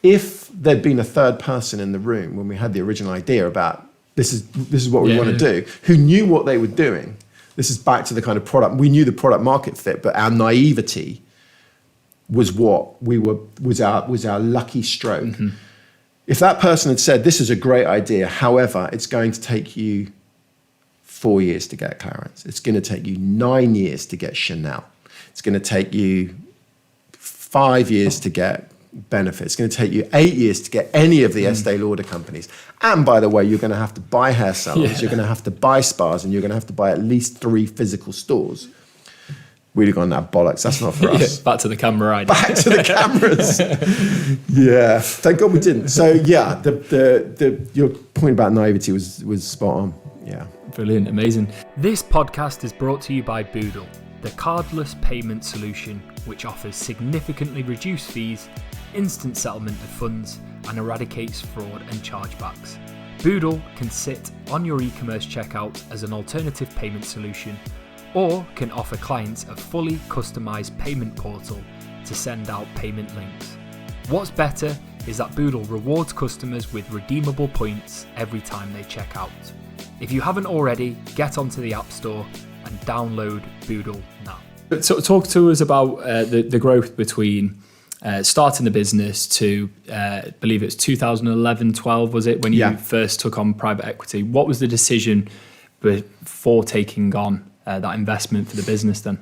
if there'd been a third person in the room when we had the original idea about this is what we want to do, who knew what they were doing. This is back to the kind of product. We knew the product market fit, but our naivety was was our lucky stroke. If that person had said, this is a great idea, however, it's going to take you 4 years to get Clarins. It's going to take you 9 years to get Chanel. It's going to take you 5 years to get Benefit. It's going to take you 8 years to get any of the Estee Lauder companies. And by the way, you're going to have to buy hair salons, you're going to have to buy spas, and you're going to have to buy at least 3 physical stores. We'd have gone, that bollocks, that's not for us. Back to the camera idea. Back to the cameras. Yeah, thank God we didn't. So yeah, your point about naivety was spot on. Yeah. Brilliant, amazing. This podcast is brought to you by Boodle, the cardless payment solution which offers significantly reduced fees, instant settlement of funds, and eradicates fraud and chargebacks. Boodle can sit on your e-commerce checkout as an alternative payment solution, or can offer clients a fully customized payment portal to send out payment links. What's better is that Boodle rewards customers with redeemable points every time they check out. If you haven't already, get onto the App Store and download Boodle now. So talk to us about the growth between starting the business to, I believe it's 2011-12, was it, when you first took on private equity? What was the decision before taking on that investment for the business then?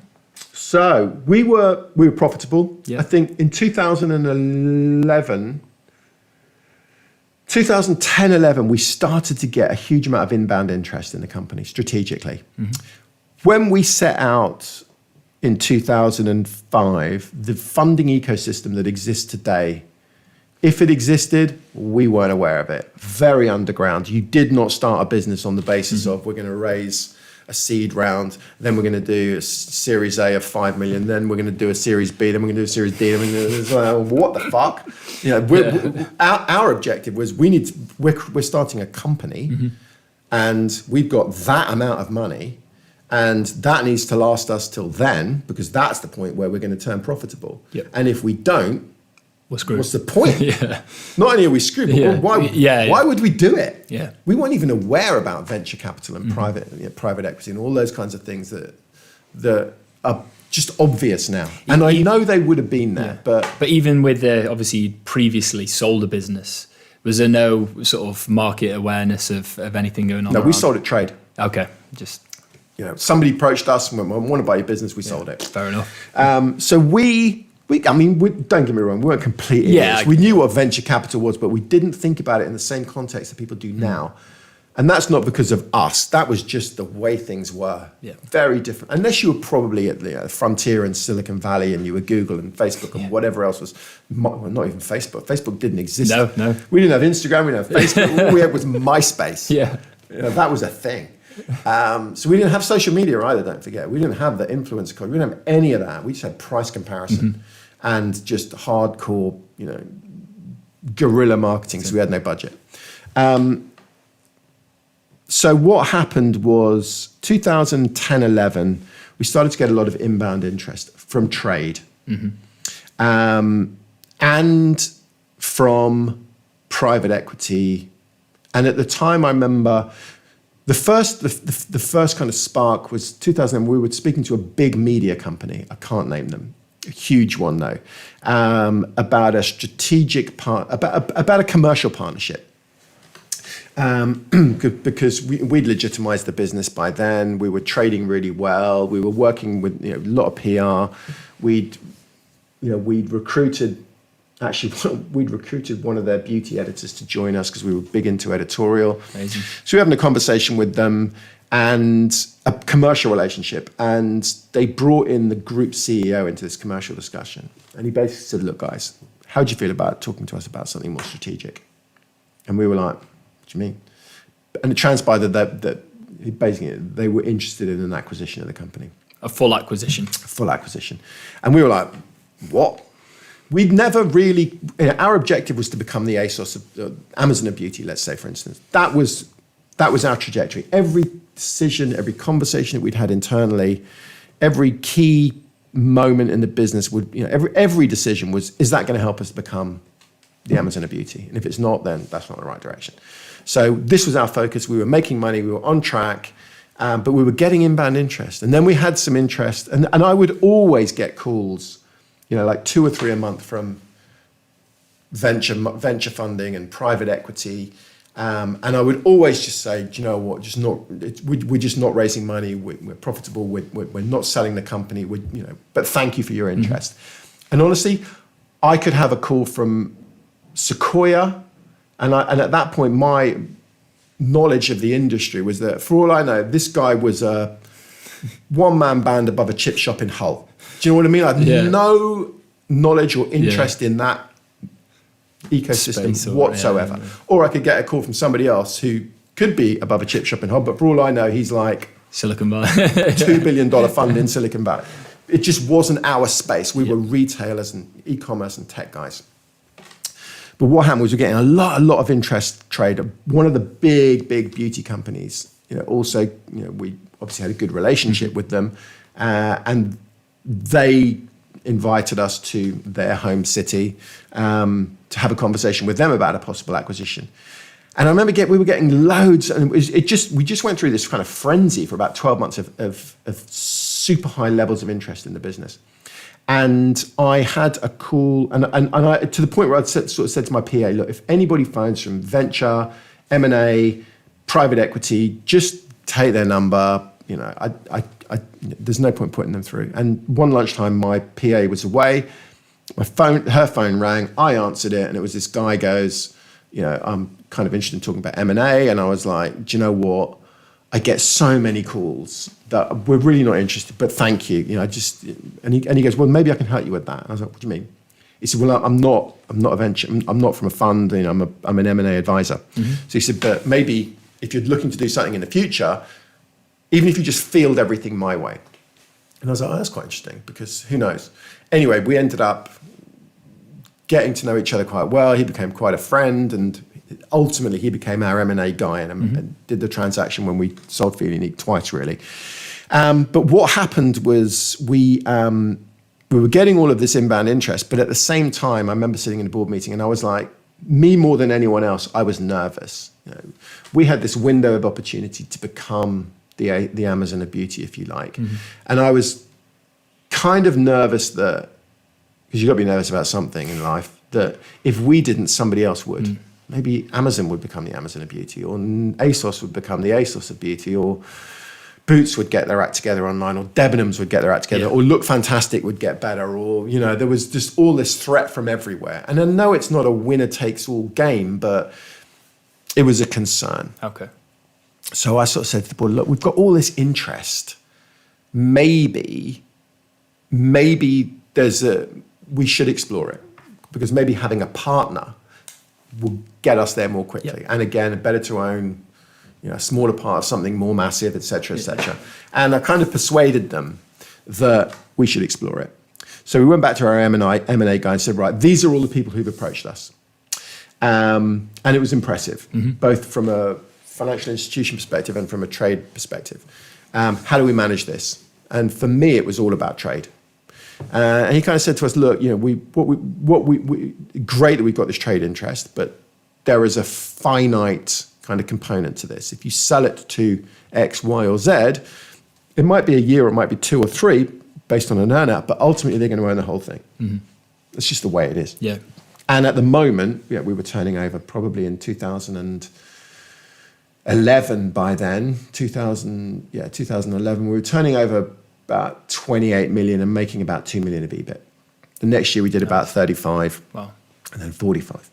So we were profitable. Yeah. I think in 2010-11, we started to get a huge amount of inbound interest in the company strategically. When we set out in 2005, the funding ecosystem that exists today, if it existed, we weren't aware of it. Very underground. You did not start a business on the basis of we're going to raise a seed round, then we're going to do a Series A of 5 million, then we're going to do a Series B, then we're going to do a Series D. It's like, what the fuck? Our objective was we're starting a company, and we've got that amount of money, and that needs to last us till then, because that's the point where we're going to turn profitable. Yep. And if we don't, we're screwed. What's the point? Not only are we screwed, but why would we do it? Yeah. We weren't even aware about venture capital and private equity and all those kinds of things that are just obvious now. And I know they would have been there, but even with the obviously previously sold a business, was there no sort of market awareness of anything going on? No, we sold it trade. Okay, just somebody approached us and went, "I want to buy your business." We sold it. Fair enough. So we don't get me wrong, we weren't complete idiots. We knew what venture capital was, but we didn't think about it in the same context that people do now. And that's not because of us. That was just the way things were. Yeah. Very different. Unless you were probably at the frontier in Silicon Valley and you were Google and Facebook and whatever else was, well, not even Facebook. Facebook didn't exist. No. We didn't have Instagram, we didn't have Facebook. All we had was MySpace. Yeah. That was a thing. So we didn't have social media either, don't forget. We didn't have the influencer code. We didn't have any of that. We just had price comparison and just hardcore, guerrilla marketing because we had no budget. So what happened was 2010-11, we started to get a lot of inbound interest from trade and from private equity. And at the time, I remember the first kind of spark was 2000. We were speaking to a big media company. I can't name them. A huge one though, about a strategic about a commercial partnership. Because we'd legitimized the business by then. We were trading really well. We were working with a lot of PR. We'd recruited one of their beauty editors to join us because we were big into editorial. Amazing. So we were having a conversation with them and a commercial relationship. And they brought in the group CEO into this commercial discussion. And he basically said, "Look, guys, how do you feel about talking to us about something more strategic?" And we were like, "What do you mean?" And it transpired that basically they were interested in an acquisition of the company. A full acquisition. Full acquisition. And we were like, "What?" We'd never really, our objective was to become the ASOS of Amazon of beauty, let's say, for instance. That was our trajectory. Every decision, every conversation that we'd had internally, every key moment in the business would, every decision was, is that going to help us become the Amazon of beauty? And if it's not, then that's not the right direction. So this was our focus. We were making money. We were on track, but we were getting inbound interest. And then we had some interest. And I would always get calls, like 2 or 3 a month from venture funding and private equity. And I would always just say, do you know what? We're just not raising money. We're profitable. We're not selling the company. But thank you for your interest. And honestly, I could have a call from Sequoia, and at that point, my knowledge of the industry was that, for all I know, this guy was a one-man band above a chip shop in Hull. Do you know what I mean? I had no knowledge or interest in that ecosystem whatsoever. Or I could get a call from somebody else who could be above a chip shop in Hull, but for all I know, he's like Silicon Valley. $2 billion fund in Silicon Valley. It just wasn't our space. We were retailers and e-commerce and tech guys. But what happened was we're getting a lot of interest trade. One of the big beauty companies, also, we obviously had a good relationship with them, and they invited us to their home city to have a conversation with them about a possible acquisition. And I remember we were getting loads, and we just went through this kind of frenzy for about 12 months of super high levels of interest in the business. And I had a call, and I, to the point where I sort of said to my PA, look, if anybody phones from venture, M&A, private equity, just take their number. There's no point putting them through. And one lunchtime, my PA was away. Her phone rang. I answered it, and it was this guy goes, I'm kind of interested in talking about M&A. And I was like, do you know what? I get so many calls that we're really not interested, but thank you. And he goes, well, maybe I can help you with that. And I was like, what do you mean? He said, well, I'm not a venture. I'm not from a fund. I'm an M&A advisor. Mm-hmm. So he said, but maybe if you're looking to do something in the future, even if you just field everything my way. And I was like, oh, that's quite interesting, because who knows? Anyway, we ended up getting to know each other quite well. He became quite a friend, and ultimately he became our M&A guy and did the transaction when we sold FeelUnique twice, really. But what happened was we were getting all of this inbound interest, but at the same time, I remember sitting in a board meeting and I was like, me more than anyone else, I was nervous. We had this window of opportunity to become the Amazon of beauty, if you like. And I was kind of nervous that, because you've got to be nervous about something in life, that if we didn't, somebody else would. Maybe Amazon would become the Amazon of beauty, or ASOS would become the ASOS of beauty, or Boots would get their act together online, or Debenhams would get their act together, or Look Fantastic would get better, or, there was just all this threat from everywhere. And I know it's not a winner-takes-all game, but it was a concern. Okay. So I sort of said to the board, look, we've got all this interest. Maybe we should explore it, because maybe having a partner will get us there more quickly. Yep. And again, better to own a smaller part of something more massive, et cetera, et cetera. And I kind of persuaded them that we should explore it. So we went back to our M&A guy and said, right, these are all the people who've approached us. And it was impressive, both from a financial institution perspective and from a trade perspective. How do we manage this? And for me, it was all about trade. And he kind of said to us, look, great that we've got this trade interest, but there is a finite kind of component to this. If you sell it to X, Y, or Z, it might be a year, or it might be 2 or 3 based on an earnout, but ultimately they're going to own the whole thing. It's just the way it is. Yeah. And at the moment, we were turning over probably in 2011 by then, 2011, we were turning over about 28 million and making about 2 million of EBIT. The next year we did about 35. Wow. And then 45.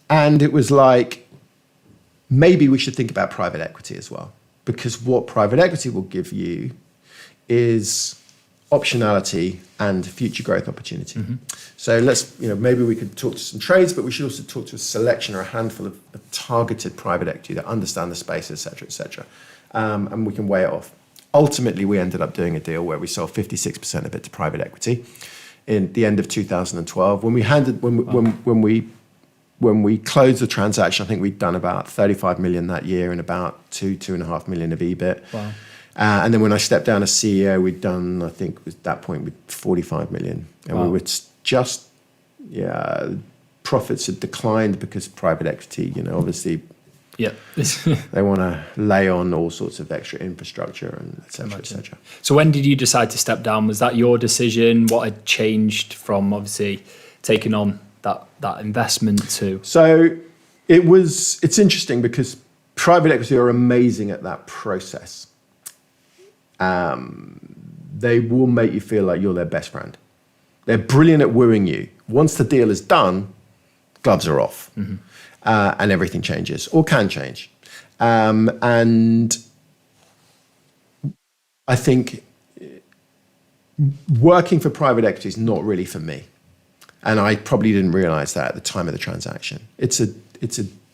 And it was like, maybe we should think about private equity as well, because what private equity will give you is optionality and future growth opportunity. So let's, maybe we could talk to some trades, but we should also talk to a selection or a handful of targeted private equity that understand the space, et cetera, and we can weigh it off. Ultimately, we ended up doing a deal where we sold 56% of it to private equity in the end of 2012. When we closed the transaction, I think we'd done about 35 million that year and about 2.5 million of EBIT. Wow. And then when I stepped down as CEO, we'd done, I think at that point, with 45 million. And we were just, profits had declined because private equity, obviously, they want to lay on all sorts of extra infrastructure and et cetera, et cetera. So when did you decide to step down? Was that your decision? What had changed from obviously taking on that investment to? So it's interesting because private equity are amazing at that process. They will make you feel like you're their best friend. They're brilliant at wooing you. Once the deal is done, gloves are off, and everything changes or can change. And I think working for private equity is not really for me. And I probably didn't realize that at the time of the transaction. It's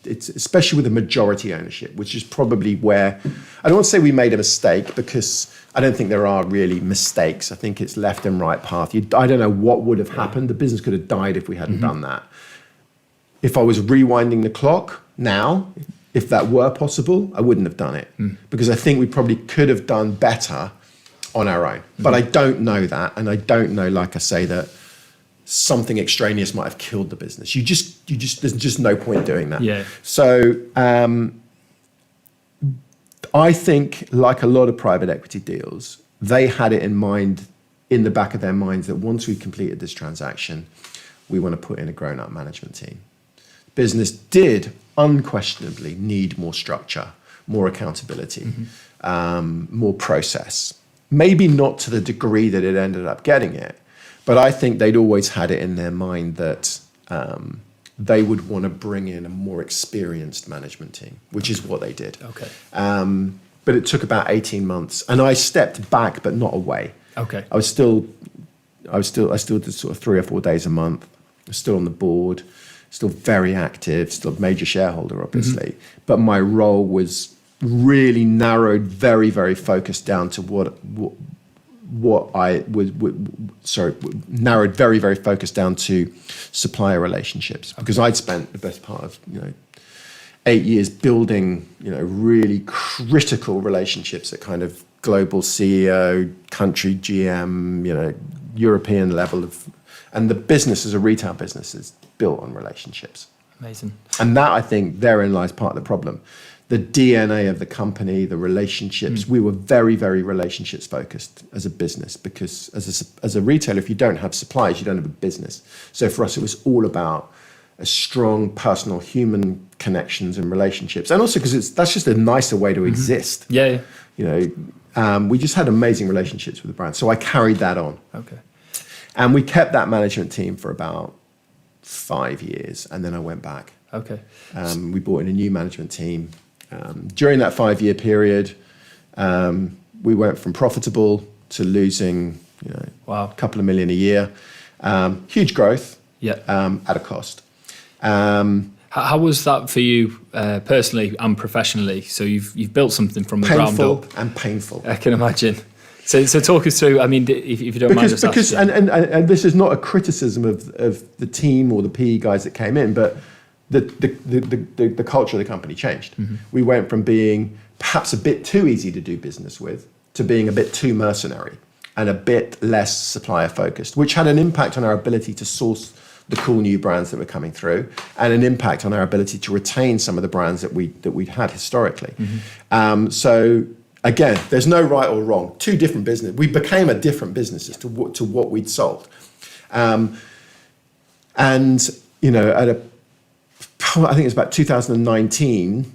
especially with a majority ownership, which is probably where, I don't want to say we made a mistake, because I don't think there are really mistakes. I think it's left and right path. I don't know what would have happened. The business could have died if we hadn't done that. If I was rewinding the clock now, if that were possible, I wouldn't have done it, because I think we probably could have done better on our own. But I don't know that. And I don't know, like I say, that something extraneous might have killed the business. There's just no point doing that. Yeah. So I think, like a lot of private equity deals, they had it in mind, in the back of their minds, that once we completed this transaction, we want to put in a grown-up management team. Business did unquestionably need more structure, more accountability, more process. Maybe not to the degree that it ended up getting it, but I think they'd always had it in their mind that they would want to bring in a more experienced management team, which is what they did. Okay. But it took about 18 months, and I stepped back, but not away. Okay. I still did sort of 3 or 4 days a month. I was still on the board, still very active, still a major shareholder, obviously. But my role was really narrowed, very, very focused down to narrowed very, very focused down to supplier relationships, because I'd spent the best part of 8 years building really critical relationships at kind of global CEO, country GM, European level and the business as a retail business is built on relationships. Amazing. And that, I think, therein lies part of the problem. The DNA of the company, the relationships, we were very, very relationships focused as a business, because as a retailer, if you don't have suppliers, you don't have a business. So for us, it was all about a strong personal human connections and relationships. And also because that's just a nicer way to exist. Yeah. We just had amazing relationships with the brand. So I carried that on. Okay. And we kept that management team for about 5 years. And then I went back. Okay. We brought in a new management team. During that 5-year period, we went from profitable to losing a couple of million a year. Huge growth at a cost. How was that for you personally and professionally? So you've built something from the ground up. And painful. I can imagine. So talk us through. I mean, if you don't mind us asking. And this is not a criticism of the team or the PE guys that came in, but the culture of the company changed. Mm-hmm. We went from being perhaps a bit too easy to do business with to being a bit too mercenary and a bit less supplier focused, which had an impact on our ability to source the cool new brands that were coming through, and an impact on our ability to retain some of the brands that we'd had historically. Mm-hmm. So again, there's no right or wrong. Two different business. We became a different business as to what we'd sold, and at I think it was about 2019.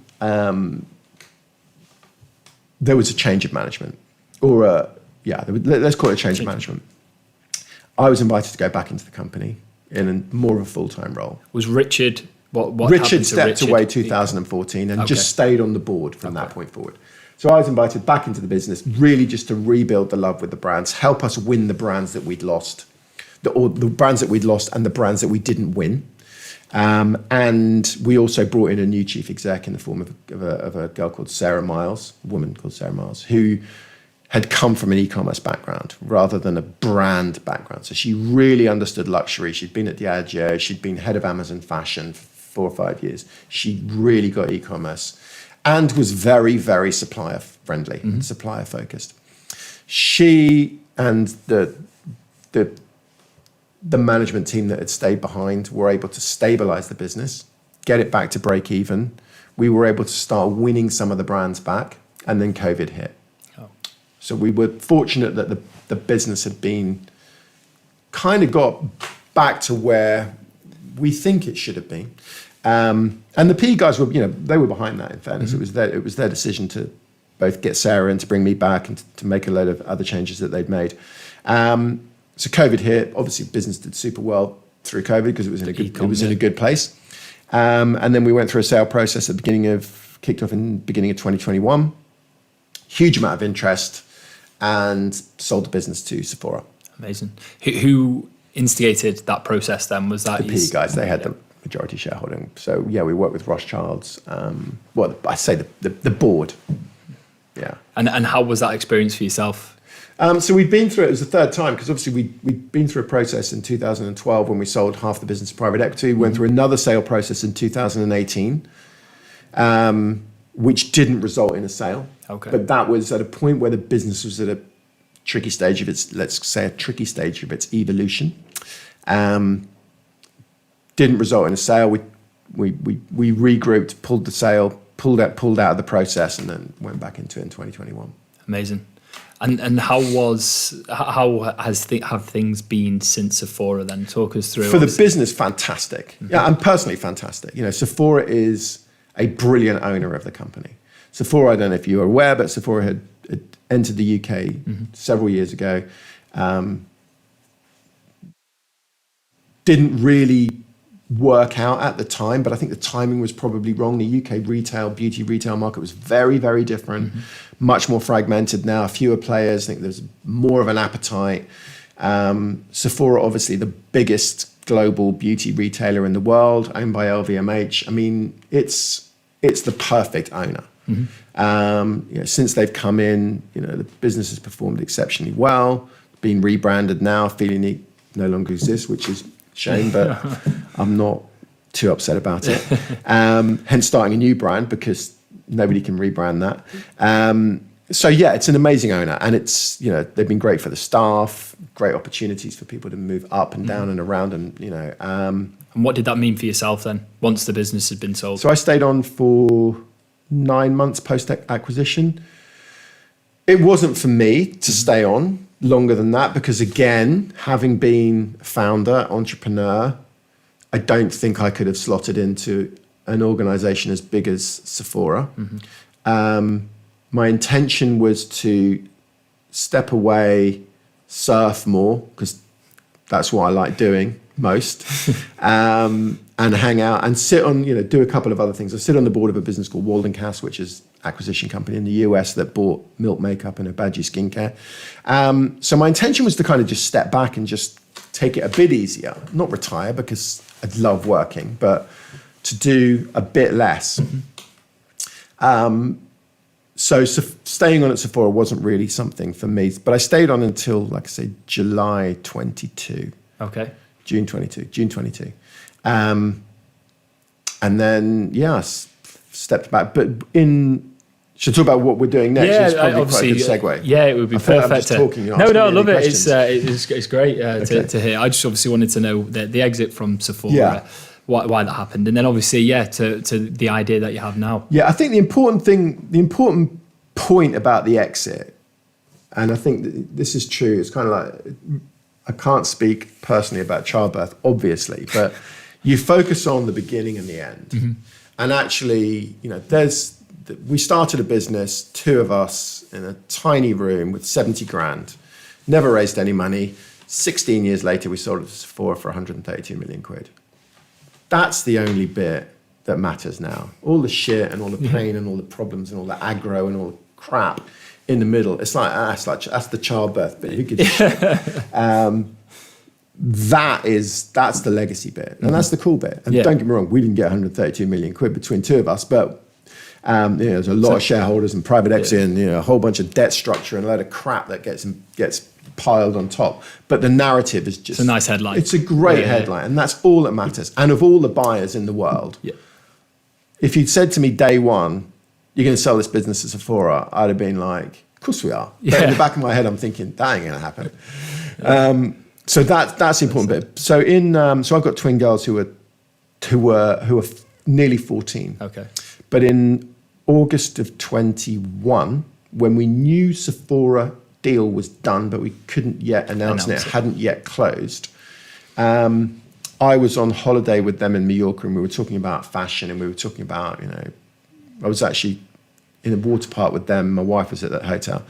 There was a change of management, let's call it a change of management. I was invited to go back into the company in more of a full-time role. Was Richard, what Richard stepped away 2014 and just stayed on the board from that point forward. So I was invited back into the business, really just to rebuild the love with the brands, help us win the brands that we'd lost, the brands that we'd lost and the brands that we didn't win. And we also brought in a new chief exec in the form of a girl called Sarah Miles, a woman called Sarah Miles, who had come from an e-commerce background rather than a brand background. So she really understood luxury. She'd been at Diageo. She'd been head of Amazon Fashion for 4 or 5 years. She really got e-commerce and was very, very supplier friendly and supplier focused. She and the management team that had stayed behind were able to stabilize the business, get it back to break even. We were able to start winning some of the brands back, and then COVID hit. So we were fortunate that the business had been kind of got back to where we think it should have been. And the PE guys were, they were behind that, in fairness. Mm-hmm. It was their decision to both get Sarah in to bring me back and to make a load of other changes that they'd made. So COVID hit. Obviously, business did super well through COVID because it was in a good place. And then we went through a sale process kicked off in the beginning of 2021. Huge amount of interest, and sold the business to Sephora. Amazing. Who instigated that process then? Was that the PE guys? They had the majority shareholding. So yeah, we worked with Rothschilds. I say the board. Yeah. And how was that experience for yourself? So we'd been through it. It was the third time, because obviously we'd been through a process in 2012 when we sold half the business to private equity. We went through another sale process in 2018, which didn't result in a sale. Okay. But that was at a point where the business was at a tricky stage of its evolution. Didn't result in a sale. We regrouped, pulled the sale, pulled out of the process, and then went back into it in 2021. Amazing. And have things been since Sephora then? Talk us through. For the business, fantastic. Mm-hmm. Yeah, and personally fantastic. Sephora is a brilliant owner of the company. Sephora, I don't know if you're aware, but Sephora had entered the UK several years ago. Didn't really work out at the time, but I think the timing was probably wrong. The UK beauty retail market was very, very different, much more fragmented now, fewer players. I think there's more of an appetite. Sephora, obviously the biggest global beauty retailer in the world, owned by LVMH. I mean, it's the perfect owner. Since they've come in, the business has performed exceptionally well. Been rebranded now. FeelUnique no longer exists, which is a shame, but I'm not too upset about it. Hence starting a new brand, because nobody can rebrand that. It's an amazing owner, and it's, they've been great for the staff, great opportunities for people to move up and down and around, and And what did that mean for yourself then, once the business had been sold? So I stayed on for 9 months post-acquisition. It wasn't for me to stay on longer than that, because again, having been a founder, entrepreneur, I don't think I could have slotted into an organization as big as Sephora. My intention was to step away, surf more, because that's what I like doing most, and hang out and sit on, do a couple of other things. I sit on the board of a business called Waldencast, which is an acquisition company in the US that bought Milk Makeup and Obagi Skincare. So my intention was to kind of just step back and just take it a bit easier, not retire, because I love working, but to do a bit less. So staying on at Sephora wasn't really something for me, but I stayed on until, like I say, July 22. Okay. June 22. And then, stepped back. But should talk about what we're doing next. Yeah, it's probably quite a good segue. Yeah, it would be perfect. I'm just talking. No, I love it. It's great to hear. I just obviously wanted to know the exit from Sephora. Yeah. Why that happened, and then obviously, to the idea that you have now. Yeah, I think the important point about the exit, and I think that this is true. It's kind of like, I can't speak personally about childbirth, obviously, but you focus on the beginning and the end, and actually, we started a business, two of us in a tiny room with 70 grand, never raised any money. 16 years later, we sold it to Sephora for 132 million quid. That's the only bit that matters now. All the shit and all the pain and all the problems and all the aggro and all the crap in the middle. It's like that's the childbirth bit. Who gives a shit? That's the legacy bit, and that's the cool bit. And don't get me wrong, we didn't get 132 million quid between two of us, but there's a lot of shareholders and private equity and a whole bunch of debt structure and a load of crap that gets piled on top. But the narrative is just... It's a nice headline. It's a great headline, and that's all that matters. And of all the buyers in the world, if you'd said to me day one, you're going to sell this business to Sephora, I'd have been like, of course we are. But in the back of my head, I'm thinking, that ain't going to happen. So that's the important bit. So so I've got twin girls who are nearly 14. Okay. But in August of 21, when we knew Sephora deal was done, but we couldn't yet announce it hadn't yet closed, I was on holiday with them in Mallorca, and we were talking about fashion, and we were talking about, I was actually in a water park with them. My wife was at that hotel.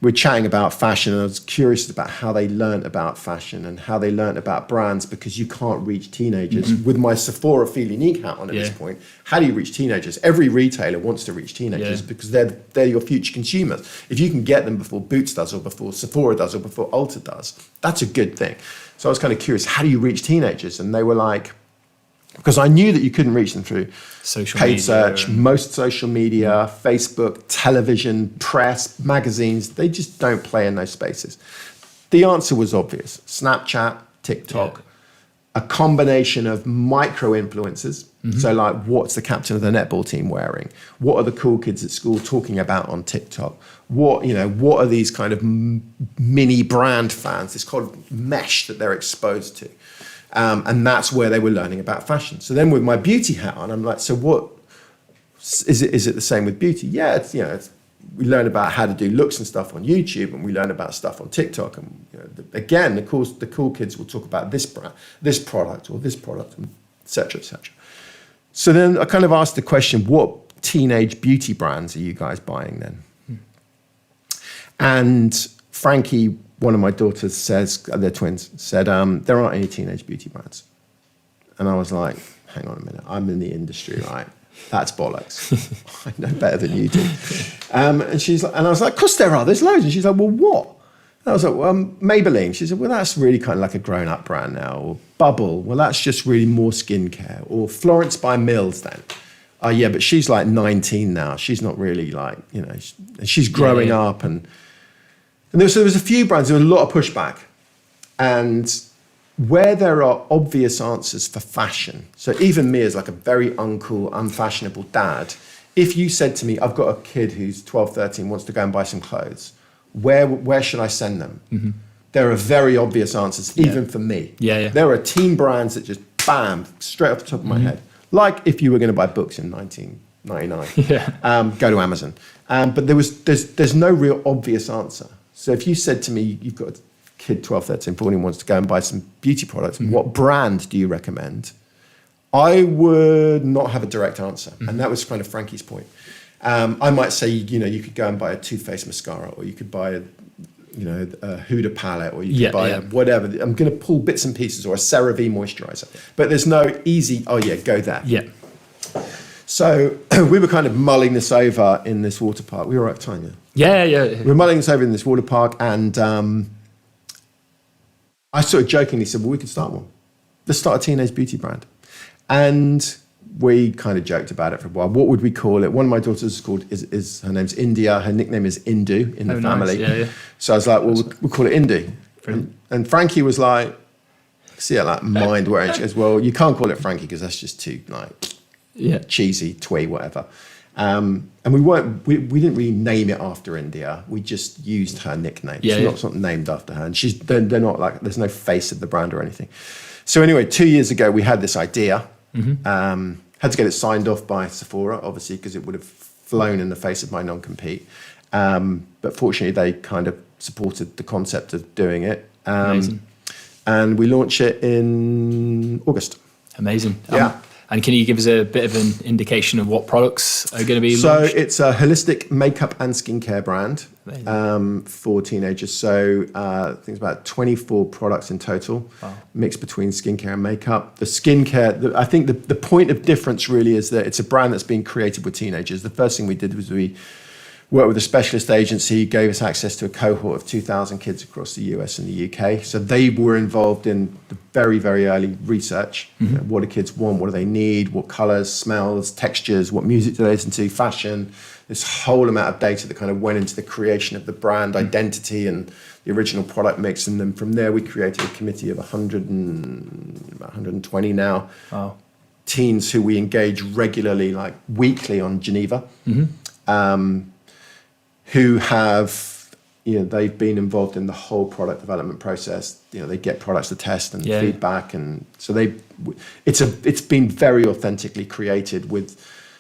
We were chatting about fashion, and I was curious about how they learned about fashion and how they learned about brands, because you can't reach teenagers. With my Sephora FeelUnique hat on at this point, how do you reach teenagers? Every retailer wants to reach teenagers because they're your future consumers. If you can get them before Boots does, or before Sephora does, or before Ulta does, that's a good thing. So I was kind of curious, how do you reach teenagers? And they were like, because I knew that you couldn't reach them through paid search, most social media, Facebook, television, press, magazines. They just don't play in those spaces. The answer was obvious. Snapchat, TikTok, a combination of micro-influencers. So like, what's the captain of the netball team wearing? What are the cool kids at school talking about on TikTok? What are these kind of mini brand fans, this kind of mesh that they're exposed to? And that's where they were learning about fashion. So then with my beauty hat on, I'm like, so what, is it the same with beauty? Yeah, we learn about how to do looks and stuff on YouTube, and we learn about stuff on TikTok. And again, the cool kids will talk about this brand, this product, or this product, et cetera, et cetera. So then I kind of asked the question, what teenage beauty brands are you guys buying then? And Frankie, one of my daughters, says, they're twins, said, there aren't any teenage beauty brands. And I was like, hang on a minute, I'm in the industry, right? That's bollocks. I know better than you do. And she's like, and I was like, of course there are, there's loads. And she's like, well, what? And I was like, well, Maybelline. She said, well, that's really kind of like a grown-up brand now. Or Bubble, well, that's just really more skincare. Or Florence by Mills then. oh yeah, but she's like 19 now. She's not really like, she's growing up. And there was a few brands, there was a lot of pushback. And where there are obvious answers for fashion, so even me as like a very uncool, unfashionable dad, if you said to me, I've got a kid who's 12, 13, wants to go and buy some clothes, where should I send them? Mm-hmm. There are very obvious answers, even for me. There are teen brands that just bam, straight off the top of my head. Like if you were going to buy books in 1999, go to Amazon. But there's no real obvious answer. So if you said to me, you've got a kid 12, 13, 14 wants to go and buy some beauty products, what brand do you recommend? I would not have a direct answer. And that was kind of Frankie's point. I might say, you could go and buy a Too Faced mascara, or you could buy a Huda palette, or you could buy whatever. I'm going to pull bits and pieces, or a CeraVe moisturizer. But there's no easy, go there. Yeah. So we were kind of mulling this over in this water park. We were at time, yeah. We were mulling this over in this water park, and I sort of jokingly said, well, we could start one. Let's start a teenage beauty brand. And we kind of joked about it for a while. What would we call it? One of my daughters is her name's India. Her nickname is Indu in the family. Nice. Yeah. So I was like, well, we'll call it Indu. And Frankie was like, see how that mind wearing. She goes, well, you can't call it Frankie because that's just too cheesy, twee, whatever. And we didn't really name it after India. We just used her nickname. It's not named after her. And they're not like, there's no face of the brand or anything. So anyway, 2 years ago, we had this idea. Had to get it signed off by Sephora, obviously, because it would have flown in the face of my non-compete. But fortunately, they kind of supported the concept of doing it. Amazing. And we launch it in August. Amazing. And can you give us a bit of an indication of what products are going to be launched? So it's a holistic makeup and skincare brand for teenagers. So I think it's about 24 products in total, mixed between skincare and makeup. The skincare, I think the point of difference really is that it's a brand that's been created with teenagers. The first thing we did was we worked with a specialist agency, gave us access to a cohort of 2,000 kids across the US and the UK. So they were involved in the very, very early research. What do kids want? What do they need? What colors, smells, textures? What music do they listen to? Fashion. This whole amount of data that kind of went into the creation of the brand identity and the original product mix. And then from there, we created a committee of 120 now. Wow. Teens who we engage regularly, like weekly on Geneva. Who have, they've been involved in the whole product development process. They get products to test and feedback, and so it's been very authentically created with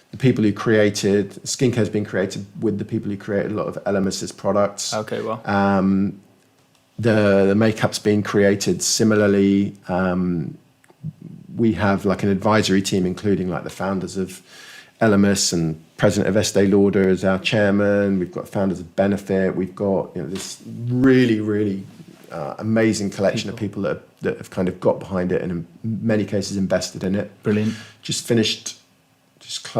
the people who created. Skincare has been created with the people who created a lot of LMS's products. Okay, well. The makeup's been created similarly. We have like an advisory team, including like the founders of LMS and president of Estee Lauder as our chairman. We've got founders of Benefit. We've got this really, really amazing collection of people that have kind of got behind it and in many cases invested in it. Brilliant. I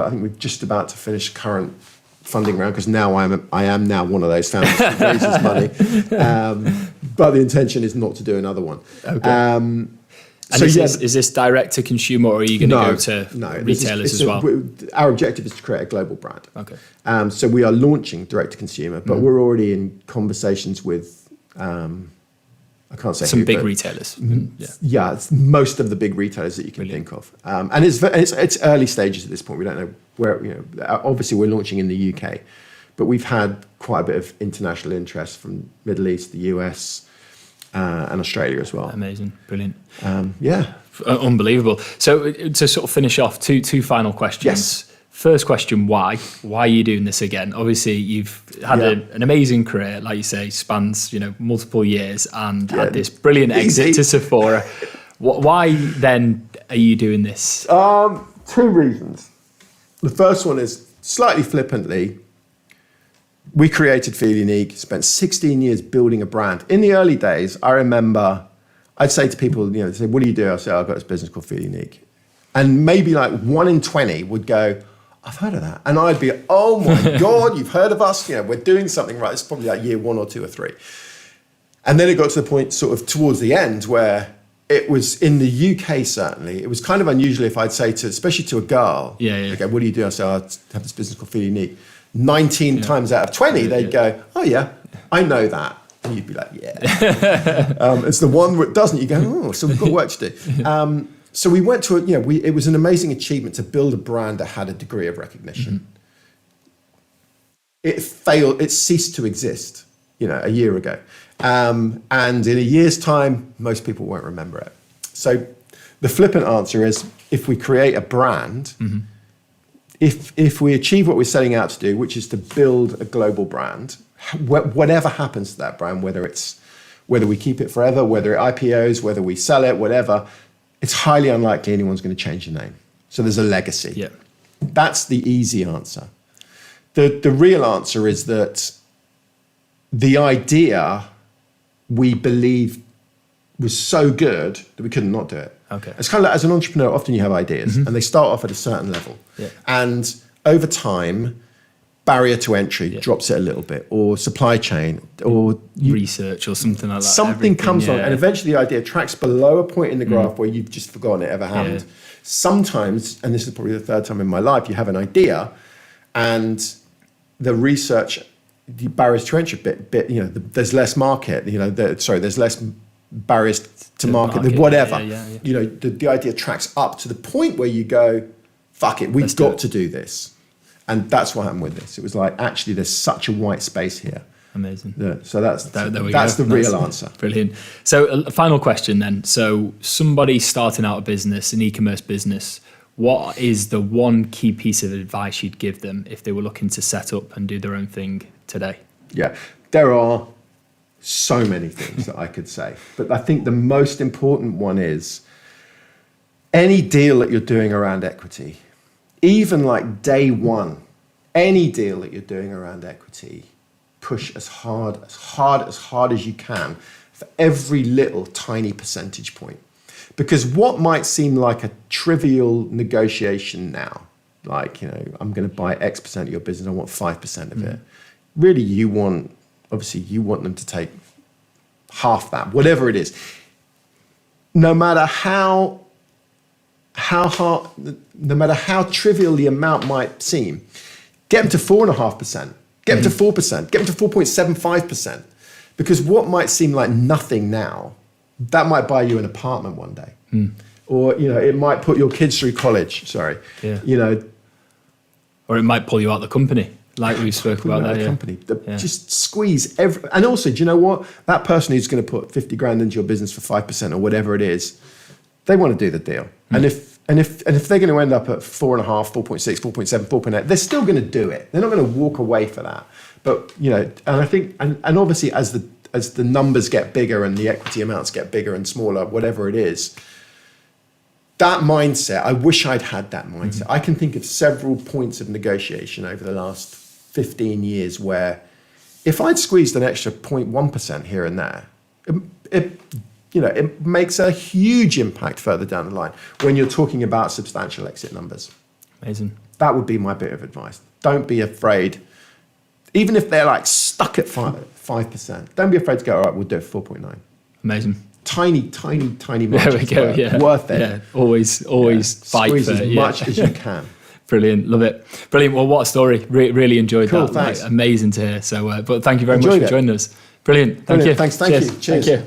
think we're just about to finish current funding round because now I am now one of those founders who raises money. But the intention is not to do another one. Okay. And is this direct to consumer, or are you going to go to retailers as well? Our objective is to create a global brand. Okay. So we are launching direct to consumer, but we're already in conversations with, I can't say some who, big retailers. It's most of the big retailers that you can think of. And it's early stages at this point. We don't know where, obviously we're launching in the UK, but we've had quite a bit of international interest from Middle East, the US, and Australia as well. Amazing, brilliant. Unbelievable. So to sort of finish off, two final questions. Yes. First question, why? Why are you doing this again? Obviously, you've had an amazing career, like you say, spans multiple years, and had this brilliant exit to Sephora. Why then are you doing this? 2 reasons. The first one is slightly flippantly. We created FeelUnique, spent 16 years building a brand. In the early days, I remember I'd say to people, they say, what do you do? I'll say, I've got this business called FeelUnique. And maybe like 1 in 20 would go, I've heard of that. And I'd be, oh my God, you've heard of us? We're doing something right. It's probably like year 1 or 2 or 3. And then it got to the point sort of towards the end where it was in the UK, certainly, it was kind of unusual if I'd say to, especially to a girl, okay, what do you do? I say, I have this business called FeelUnique. 19 times out of 20, they'd go, oh yeah, I know that. And you'd be like, yeah. It's the one that doesn't, you go, oh, so we've got work to do. So we went to, it was an amazing achievement to build a brand that had a degree of recognition. It failed, it ceased to exist, a year ago. And in a year's time, most people won't remember it. So the flippant answer is, if we create a brand, if we achieve what we're setting out to do, which is to build a global brand, whatever happens to that brand, whether we keep it forever, whether it IPOs, whether we sell it, whatever, it's highly unlikely anyone's going to change the name. So there's a legacy. Yeah. That's the easy answer. The real answer is that the idea we believed was so good that we couldn't not do it. Okay. It's kind of like, as an entrepreneur, often you have ideas and they start off at a certain level. Yeah. And over time, barrier to entry drops it a little bit, or supply chain, or research or something like that. Something comes on, and eventually the idea tracks below a point in the graph where you've just forgotten it ever happened. Yeah. Sometimes, and this is probably the third time in my life, you have an idea and the research, the barriers to entry there's less market, there's less barriers to market, whatever. The idea tracks up to the point where you go, fuck it, we've got to do this. And that's what happened with this. It was like, actually, there's such a white space here. Amazing. So that's the real answer. Brilliant. So a final question then. So somebody starting out a business, an e-commerce business, what is the one key piece of advice you'd give them if they were looking to set up and do their own thing today? Yeah, there are so many things that I could say. But I think the most important one is any deal that you're doing around equity, even like day one, any deal that you're doing around equity, push as hard as you can for every little tiny percentage point. Because what might seem like a trivial negotiation now, like, I'm going to buy X percent of your business, I want 5% of it. Really, you want them to take half that, whatever it is. No matter how hard, no matter how trivial the amount might seem, get them to 4.5%, get them to 4%, get them to 4.75%. Because what might seem like nothing now, that might buy you an apartment one day. Or, it might put your kids through college, or it might pull you out of the company, like we spoke about that. Company. Just squeeze every, and also, do you know what? That person who's going to put 50 grand into your business for 5% or whatever it is, they want to do the deal. And if they're going to end up at 4.5, 4.6, 4.7, 4.8, they're still going to do it. They're not going to walk away for that. But, and I think, and obviously as the numbers get bigger and the equity amounts get bigger and smaller, whatever it is, that mindset, I wish I'd had that mindset. I can think of several points of negotiation over the last 15 years where if I'd squeezed an extra 0.1% here and there, it makes a huge impact further down the line when you're talking about substantial exit numbers. Amazing. That would be my bit of advice. Don't be afraid. Even if they're like stuck at 5%, don't be afraid to go, all right, we'll do it 4.9. Amazing. Tiny margins. There we go, worth it. Yeah, always fight squeeze for it. as much as you can. Brilliant, love it. Brilliant, well, what a story. Really enjoyed cool, that. Thanks. Amazing to hear. So, but thank you very much for joining us. Brilliant, thank you. Thanks, thank you. Cheers. Thank you.